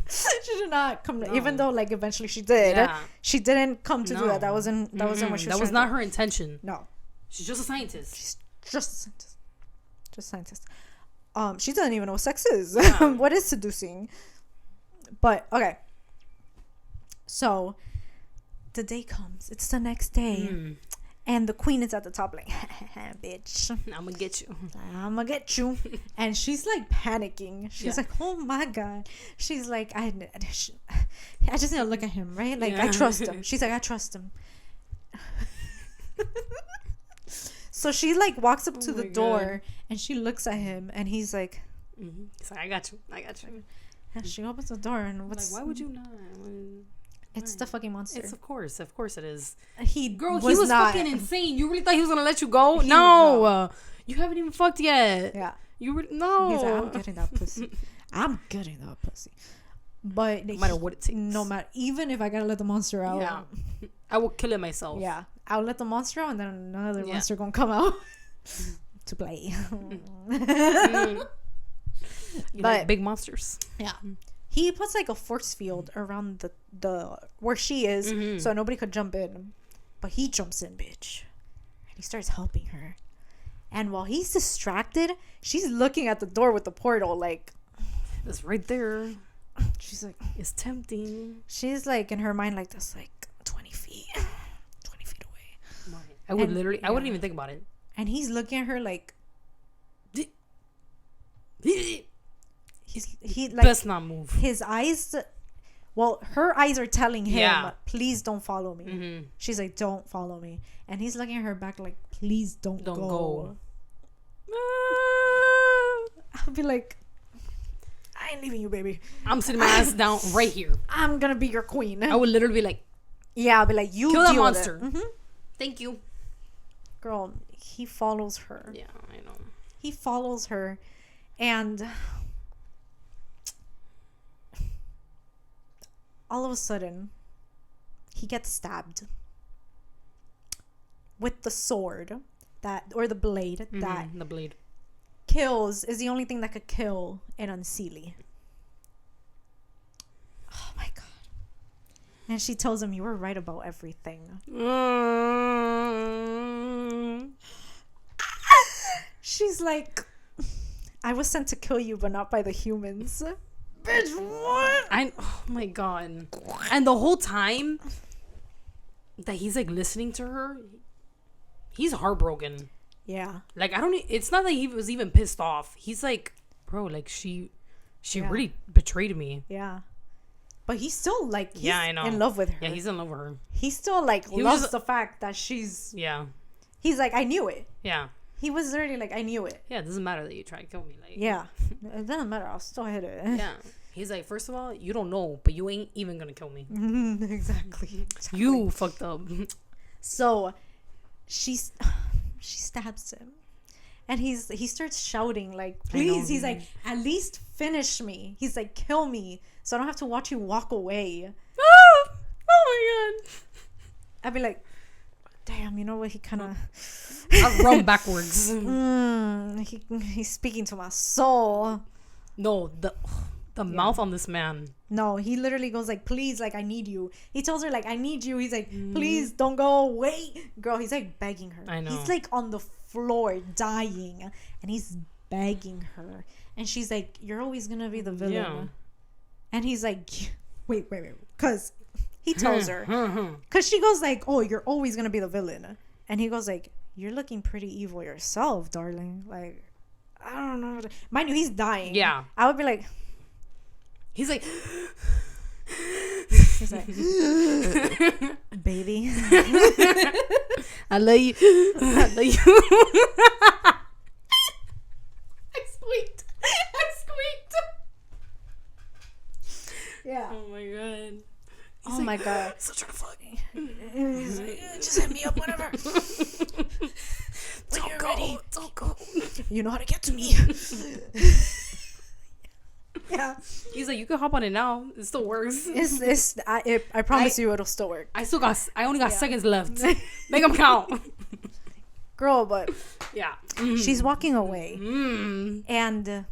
She did not come to, even though like eventually she did. Yeah. She didn't come to do that. That wasn't what she was. That was not her intention. No. She's just a scientist. She's just a scientist. Just a scientist. She doesn't even know what sex is. Yeah. What is seducing? But okay. So the day comes. It's the next day. And the queen is at the top like, bitch, I'm gonna get you. And she's like panicking. She's like, oh my God. She's like, I just need to look at him, right? Like, I trust him. She's like, I trust him. So she like walks up to the door and she looks at him and he's like, he's like, I got you. And she opens the door and what's like, why would you not? It's the fucking monster. Of course it is. He was not fucking insane. You really thought he was gonna let you go? No. You haven't even fucked yet. Yeah. No. He's like, I'm getting that pussy. But no matter what it takes. No matter, even if I gotta let the monster out. Yeah. I will kill it myself. Yeah. I'll let the monster out and then another monster gonna come out to play. But like big monsters. Yeah. He puts like a force field around the where she is, so nobody could jump in. But he jumps in, bitch, and he starts helping her. And while he's distracted, she's looking at the door with the portal, like, it's right there. She's like, it's tempting. She's like in her mind, like, that's like 20 feet away. I would I wouldn't even think about it. And he's looking at her like. He like best not move. His eyes, well, her eyes are telling him, please don't follow me. She's like, don't follow me. And he's looking at her back like, please don't go. I'll be like, I ain't leaving you, baby. I'm sitting my ass down right here. I'm gonna be your queen. I would literally be like, yeah, I'll be like, you kill that monster. Thank you. Girl, he follows her. Yeah, I know. He follows her, and all of a sudden, he gets stabbed with the sword or the blade that the blade is the only thing that could kill an Unseelie. Oh my god. And she tells him, you were right about everything. She's like, I was sent to kill you, but not by the humans. Bitch, what? Oh my god. And the whole time that he's like listening to her, he's heartbroken. Yeah. Like, it's not that he was even pissed off. He's like, bro, like she Yeah. really betrayed me. Yeah. But he's still like, he's I know. in love with her. Yeah, he's in love with her. He still like loves the fact that she's. Yeah. He's like, I knew it. Yeah. He was literally like, I knew it. Yeah, it doesn't matter that you try to kill me. Like, Yeah. It doesn't matter. I'll still hit it. Yeah. He's like, first of all, you don't know, but you ain't even gonna kill me. Exactly. You fucked up. So she stabs him. And he starts shouting like, please. He's like, at least finish me. He's like, kill me so I don't have to watch you walk away. Oh my god. I'd be like, damn, you know what? He kind of I run backwards. He's speaking to my soul. No, the mouth on this man. No, he literally goes like, please, like, I need you. He tells her like, I need you. He's like, please don't go away. Girl, he's like begging her. I know. He's like on the floor dying and he's begging her. And she's like, you're always going to be the villain. Yeah. And he's like, wait. Because he tells her. Because she goes like, oh, you're always going to be the villain. And he goes like, you're looking pretty evil yourself, darling. Like, I don't know. Mind you, he's dying. Yeah. I would be like. He's like. He's like, baby. I love you. I love you. I squeaked. Yeah. Oh my god. Oh my god. Such a fuck. He's like, just hit me up whenever. Don't go. Don't go. You know how to get to me. Yeah. He's like, you can hop on it now. It still works. I promise you it'll still work. I only got seconds left. Make them count. Girl, but Yeah. she's walking away. And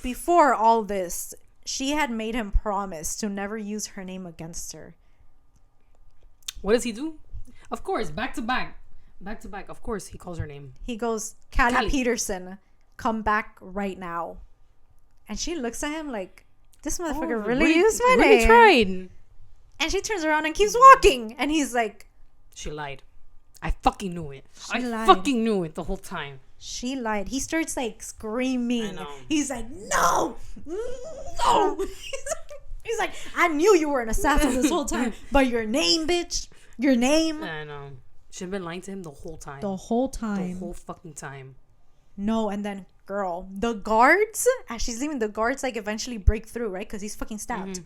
before all this, she had made him promise to never use her name against her. What does he do? Of course, back to back. Of course, he calls her name. He goes, Callie Peterson, come back right now. And she looks at him like, this motherfucker really used my name. Really tried. And she turns around and keeps walking. And he's like, she lied. I fucking knew it. lied. Fucking knew it the whole time. She lied. He starts like screaming. I know. He's like, no. He's like, I knew you were an assassin this whole time. But your name, bitch. Your name. I know. She'd been lying to him the whole time. The whole time. The whole fucking time. No, and then, girl, the guards, as she's leaving, the guards like eventually break through, right? Because he's fucking stabbed.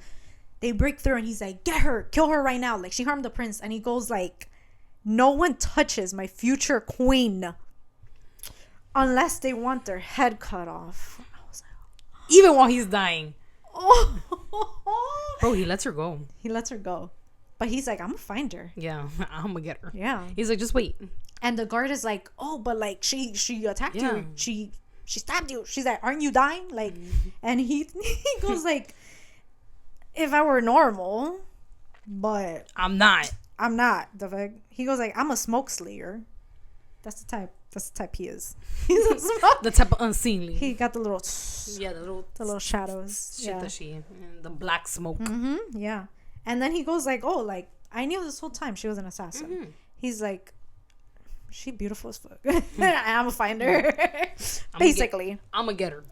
They break through and he's like, get her, kill her right now. Like, she harmed the prince. And he goes like, no one touches my future queen unless they want their head cut off. I was like, even while he's dying. oh. Bro, he lets her go. He lets her go. But he's like, I'm gonna find her. Yeah, I'm gonna get her. Yeah. He's like, just wait. And the guard is like, oh, but like she attacked Yeah. you. She stabbed you. She's like, aren't you dying? Like, and he goes like, if I were normal, but I'm not. The fuck. He goes like, I'm a smoke slayer. That's the type he is. He's a smoke. The type of unseemly. He got the little the little shadows. shit that she, and the black smoke. Yeah. And then he goes like, oh, like, I knew this whole time she was an assassin. He's like, she beautiful as fuck. I'm gonna find her. Basically. I'm gonna get her.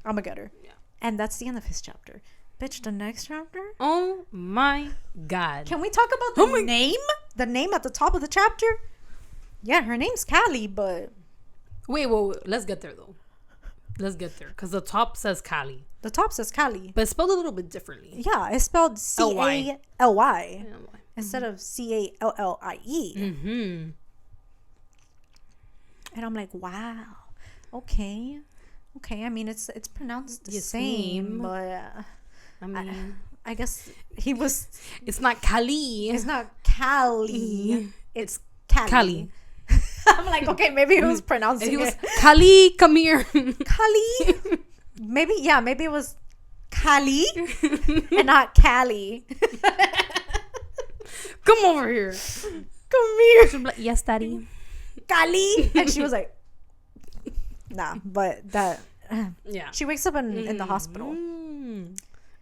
Yeah. And that's the end of his chapter. Bitch, the next chapter? Oh my god. Can we talk about the name? The name at the top of the chapter? Yeah, her name's Callie, but... Wait. Let's get there, though. Because the top says Callie. The top says Callie. But it's spelled a little bit differently. Yeah, it's spelled C-A-L-Y. Instead of C-A-L-L-I-E. And I'm like, wow. Okay. I mean, it's pronounced the same, but... I mean... I guess he was. It's not Cali. It's not Cali. It's Cali. I'm like, okay, maybe he was pronouncing He was it. Cali, come here. Cali. Maybe it was Cali and not Cali. Come over here. Come here. She'll be like, yes, daddy. Cali. And she was like, nah, but that. Yeah. She wakes up in the hospital.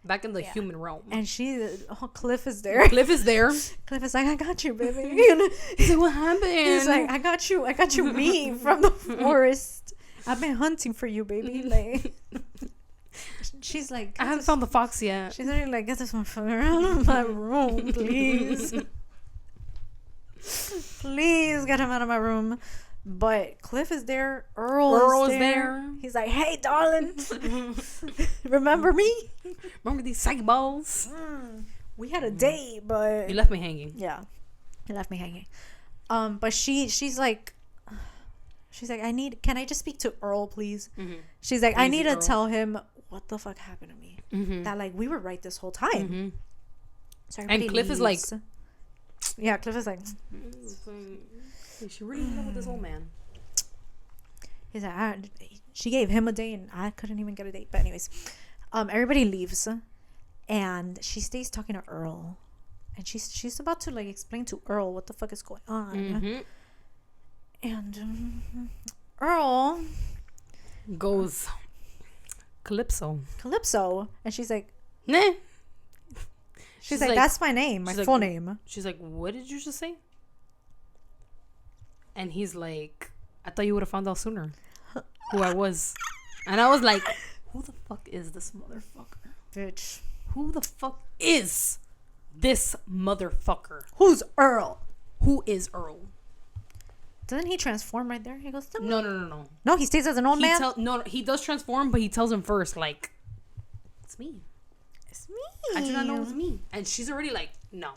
Back in the human realm. And Cliff is there. Cliff is there. Cliff is like, I got you, baby. He's like, what happened? He's like, I got you, me from the forest. I've been hunting for you, baby. Like, she's like, I haven't found the fox yet. She's already like, get this motherfucker out of my room, please. Please get him out of my room. But Cliff is there. Earl is there. He's like, hey, darling. Remember me? Remember these psych balls? We had a date, but... You left me hanging. Yeah. You left me hanging. But she's like, can I just speak to Earl, please? Mm-hmm. She's like, I need to tell him what the fuck happened to me. Mm-hmm. That, like, we were right this whole time. Mm-hmm. So and Cliff is like... Yeah, Cliff is like... She really in love with this old man. He's like, she gave him a date and I couldn't even get a date. But anyways, everybody leaves and she stays talking to Earl, and she's about to like explain to Earl what the fuck is going on. Mm-hmm. And Earl goes Calypso, and she's like, nah. She's like, that's my name, my full name. She's like, what did you just say? And he's like, I thought you would have found out sooner who I was. And I was like, who the fuck is this motherfucker? Bitch. Who the fuck is this motherfucker? Who's Earl? Who is Earl? Doesn't he transform right there? He goes, no. No, he stays as an old man? No, he does transform, but he tells him first, like, it's me. It's me. I do not know it's me. And she's already like, no.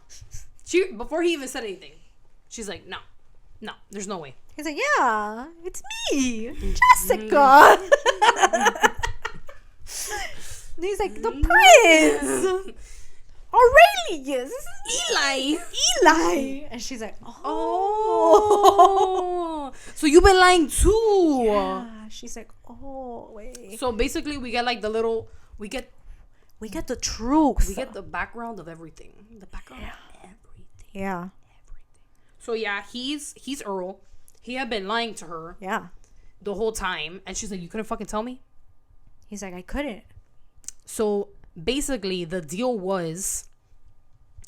Before he even said anything, she's like, no, there's no way. He's like, yeah, it's me, Jessica. And he's like, the prince, Aurelius, Eli. And she's like, oh. So you've been lying too. Yeah. She's like, oh, wait. So basically we get like we get the truth. We get the background of everything. The background of everything. Yeah. So yeah, he's Earl. He had been lying to her. Yeah. The whole time. And she's like, you couldn't fucking tell me? He's like, I couldn't. So basically the deal was,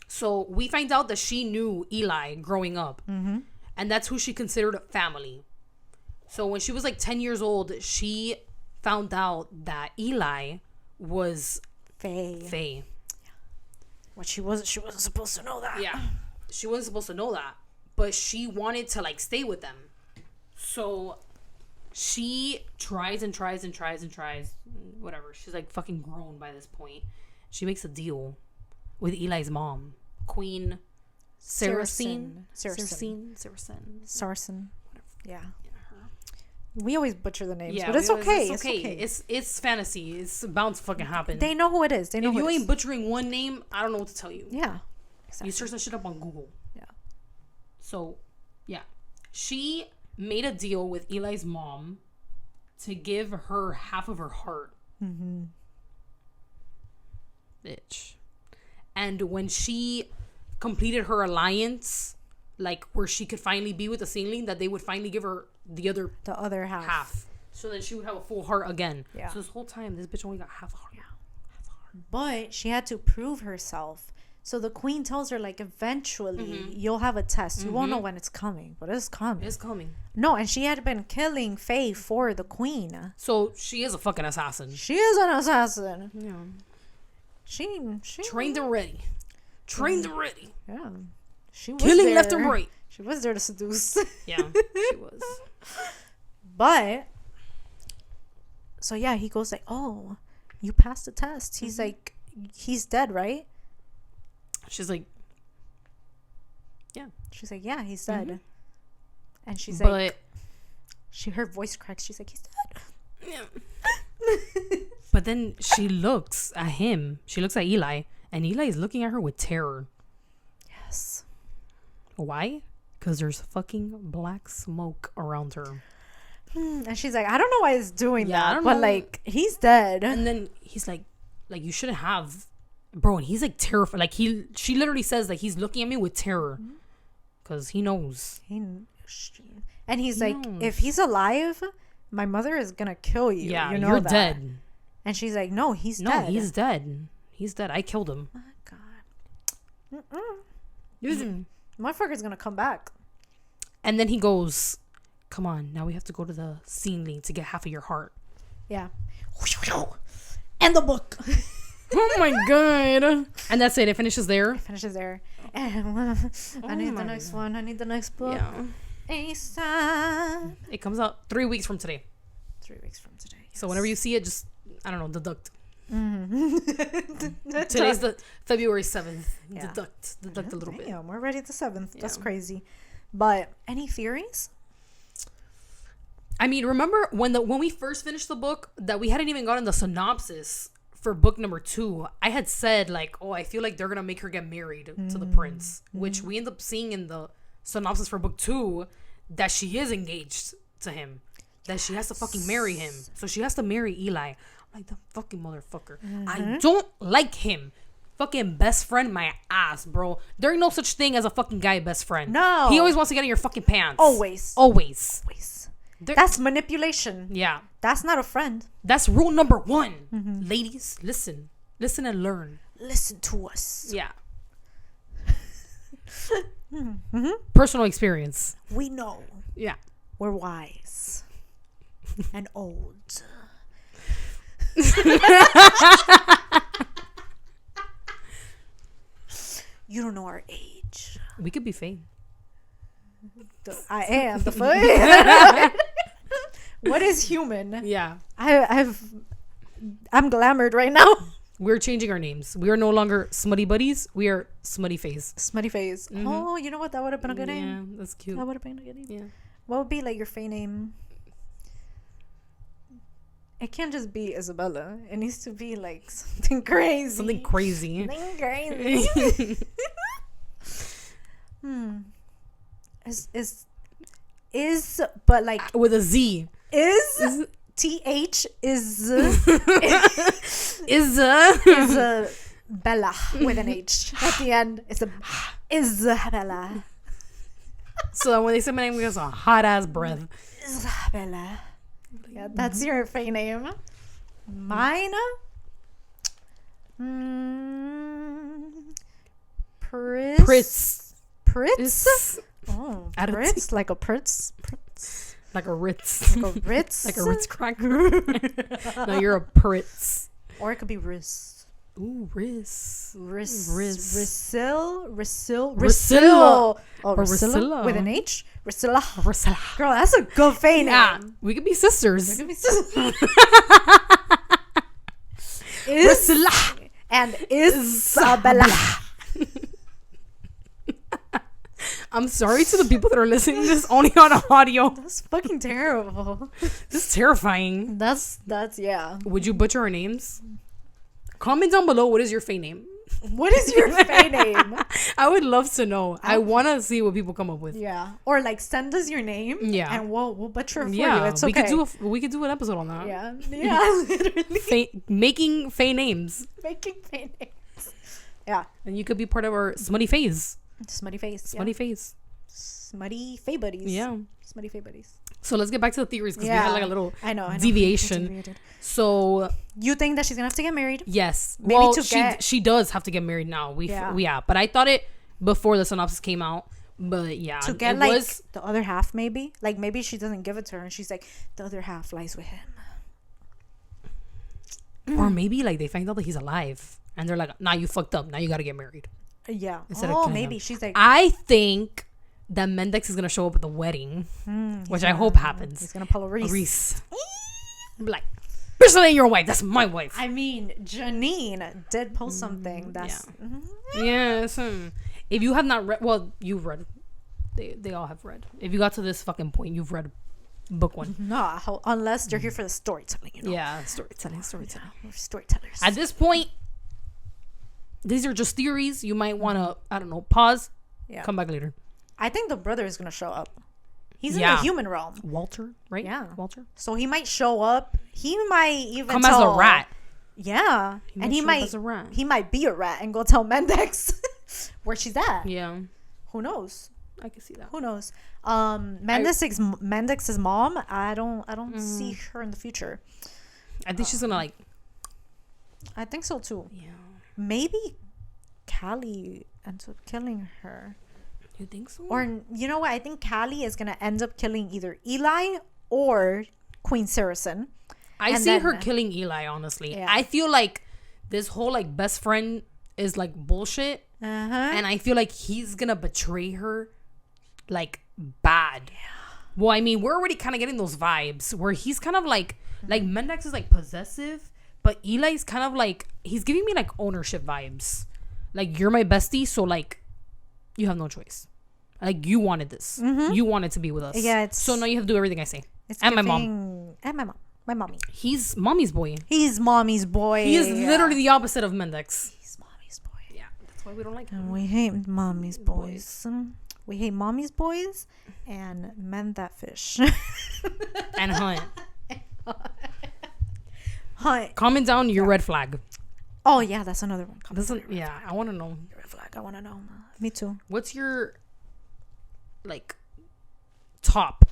so we find out that she knew Eli growing up. Mm-hmm. And that's who she considered a family. So when she was like 10 years old, she found out that Eli was Faye. What she wasn't supposed to know that. Yeah. She wasn't supposed to know that. But she wanted to like stay with them. So she tries. Whatever. She's like fucking grown by this point. She makes a deal with Eli's mom, Queen Saracen. Yeah. We always butcher the names, but it's okay. It's okay. It's fantasy. It's bound to fucking happen. They know who it is. If you ain't butchering one name, I don't know what to tell you. Yeah. Exactly. You search that shit up on Google. Yeah. So, yeah. She made a deal with Eli's mom to give her half of her heart. Mm-hmm. Bitch. And when she completed her alliance, like where she could finally be with the Sealing, that they would finally give her the other half. So then she would have a full heart again. Yeah. So this whole time, this bitch only got half a heart. Yeah. Half a heart. But she had to prove herself. So the queen tells her, like, eventually you'll have a test. You won't know when it's coming, but it's coming. It's coming. No, and she had been killing Faye for the queen. So she is a fucking assassin. She is an assassin. Yeah. She trained and ready. Yeah. She was killing there. left and right. She was there to seduce. Yeah, she was. But so yeah, he goes like, "Oh, you passed the test." He's like, "He's dead, right?" She's like, "Yeah." She's like, "Yeah, he's dead." And she's but like, her voice cracks. She's like, "He's dead." Yeah. But then she looks at him. She looks at Eli, And Eli's looking at her with terror. Yes. Why? Because there's fucking black smoke around her. And she's like, I don't know why he's doing Yeah, I that, don't but know. like, he's dead. And then he's like you shouldn't have, bro. And he's like terrified. Like she literally says like he's looking at me with terror, because he knows. And he's like, if he's alive, my mother is gonna kill you. Yeah, you know you're that. dead. And she's like, no, he's No, dead. he's dead. He's dead. I killed him. Oh my god. Motherfucker's gonna come back. And then he goes, come on, now we have to go to the scene lead to get half of your heart. Yeah. And the book. Oh my god. And that's it. It finishes there. It finishes there. And I need the next one. I need the next book. Yeah. ASAP. It comes out 3 weeks from today. 3 weeks from today. Yes. So whenever you see it, just, I don't know, deduct. Today's the February 7th. Yeah. Deduct a little bit. Yeah, we're ready the 7th. That's Yeah. crazy. But any theories? I mean, remember when we first finished the book that we hadn't even gotten the synopsis for book number 2? I had said like, oh, I feel like they're gonna make her get married to the prince, which we end up seeing in the synopsis for book 2 that she is engaged to him, that she has to fucking marry him, so she has to marry Eli. I'm like, the fucking motherfucker. I don't like him. Fucking best friend my ass, bro. There ain't no such thing as a fucking guy best friend. No. He always wants to get in your fucking pants. Always. That's manipulation. Yeah. That's not a friend. That's rule number 1. Ladies, listen and learn. Listen to us. Yeah. Personal experience. We know. Yeah. We're wise. And old. You don't know our age. We could be fame. I am the fuck. What is human? Yeah. I'm glamored right now. We're changing our names. We are no longer Smutty Buddies. We are Smutty Face. Smutty Face. Oh, you know what? That would have been a good name. Yeah, that's cute. That would have been a good name. Yeah. What would be like your fake name? It can't just be Isabella. It needs to be like something crazy. Something crazy. Something crazy. Is but like With a Z. is TH is Bella with an H at the end. It's a Isabella. So that when they say my name, we get a hot ass breath. Isabella. Yeah, that's your fake name. Mine. Pritz. Pritz. Oh, Add a Pritz, like a Pritz. Like a Ritz. Like a Ritz. Like a Ritz cracker. No, you're a Pritz. Or it could be Riz. Ooh, Riz. Rissil. Risilla. Oh, Or Risilla Risilla. with an H. Risilla. Risilla. Girl, that's a good fake name. Yeah, we could be sisters. Risilla and Isabella. I'm sorry to the people that are listening to this only on audio. That's fucking terrible. This is terrifying. That's yeah. Would you butcher our names? Comment down below what is your fake name. What is your fake name? I would love to know. I want to see what people come up with. Yeah, or like send us your name. Yeah, and we'll butcher it for you. Yeah, It's okay. we could do an episode on that. Yeah, literally Making fake names. making fake names. Yeah, And you could be part of our smutty phase. smutty face. Smutty phase. Smutty fay buddies. Yeah. Smutty fay buddies. So let's get back to the theories because we had like a little I know. deviation. So you think that she's gonna have to get married? yes, Maybe well, to get- she does have to get married now. Yeah, but I thought it before the synopsis came out. But yeah, To get it like was, the other half, maybe. Like maybe she doesn't give it to her, and she's like, the other half lies with him. or maybe like they find out that he's alive and they're like, nah, you fucked up. Now you gotta get married. Yeah. Instead of Oh, killing maybe him. she's like, I think that Mendax is gonna show up at the wedding, which I hope happens. he's gonna pull a Reese. Like, bitch, that ain't your wife. That's my wife. I mean, Jeneane did post something that's Yes. If you have not read, well, you've read. They all have read. If you got to this fucking point, you've read book 1. no, unless they're here for the storytelling. You know? Yeah, storytelling. We're storytellers. At this point, these are just theories. You might want to, I don't know, pause. Yeah. Come back later. I think the brother is gonna show up. He's in the human realm. Walter, right? Yeah. Walter. So he might show up. He might even come as a rat. Yeah. And he might as a rat. He might be a rat and go tell Mendax where she's at. Yeah. Who knows? I can see that. Who knows? Mendex's mom, I don't see her in the future. I think she's gonna like. I think so too. Yeah. Maybe Callie ends up killing her. You think so? Or you know what? I think Callie is gonna end up killing either Eli or Queen Saracen. I see her killing Eli, honestly. Yeah. I feel like this whole like best friend is like bullshit. And I feel like he's gonna betray her like bad. Yeah. Well, I mean, we're already kind of getting those vibes where he's kind of like Mendax is like possessive, but Eli's kind of like, he's giving me like ownership vibes. Like, you're my bestie, so like you have no choice. Like, you wanted this. You wanted to be with us. Yeah, so now you have to do everything I say. It's and my mom. And my mom. My mommy. He's mommy's boy. He's mommy's boy. He is literally the opposite of Mendax. He's mommy's boy. Yeah, that's why we don't like him. And we hate mommy's boys. We hate mommy's boys and men that fish. And hunt. Hunt. Comment down your red flag. Oh, yeah, that's another one. Yeah, I want to know. Red flag. I want to know. Me too. What's your, like, top?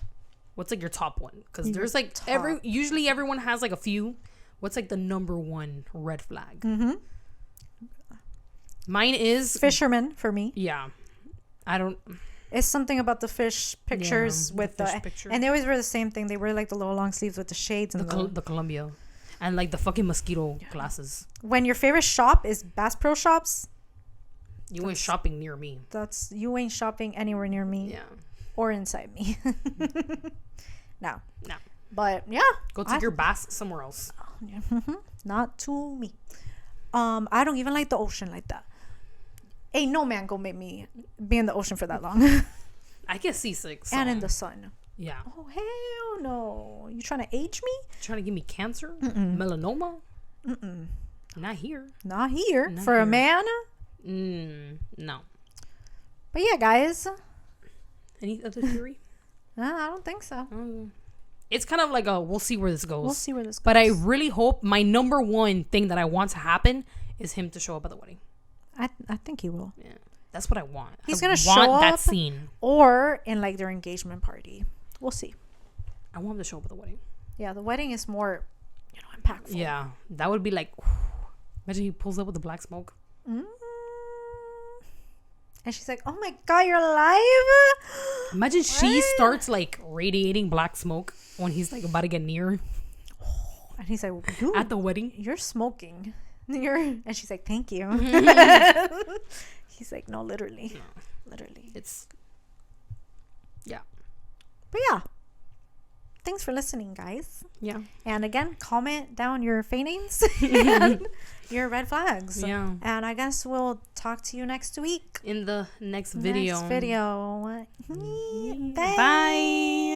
What's, like, your top one? Because there's, like, usually everyone has, like, a few. What's, like, the number one red flag? Mine is... Fisherman, for me. Yeah. I don't... It's something about the fish pictures with the... picture. And they always wear the same thing. They wear, like, the little long sleeves with the shades. And the Columbia. And, like, the fucking mosquito glasses. When your favorite shop is Bass Pro Shops... You ain't shopping near me. You ain't shopping anywhere near me. Yeah. Or inside me. No. But yeah. Go take your bass somewhere else. Not to me. I don't even like the ocean like that. Ain't no man gonna make me be in the ocean for that long. I get seasick. So. And in the sun. Yeah. Oh hell no! You trying to age me? Trying to give me cancer? Melanoma? Not here. Not here. For a man? No. But yeah, guys. Any other theory? I don't think so. It's kind of like we'll see where this goes. We'll see where this goes. But I really hope my number one thing that I want to happen is him to show up at the wedding. I think he will. Yeah. That's what I want. He's going to show up. That scene. Or in like their engagement party. We'll see. I want him to show up at the wedding. Yeah, the wedding is more, impactful. Yeah. That would be like, imagine he pulls up with the black smoke. And she's like, oh my God, you're alive? Imagine she starts like radiating black smoke when he's like about to get near. And he's like, at the wedding, you're smoking. And she's like, thank you. He's like, no, literally. No. Literally. Yeah. But yeah. Thanks for listening, guys. Yeah. And again, comment down your faintings and your red flags. Yeah. And I guess we'll talk to you next week. In the next video. Bye. Bye.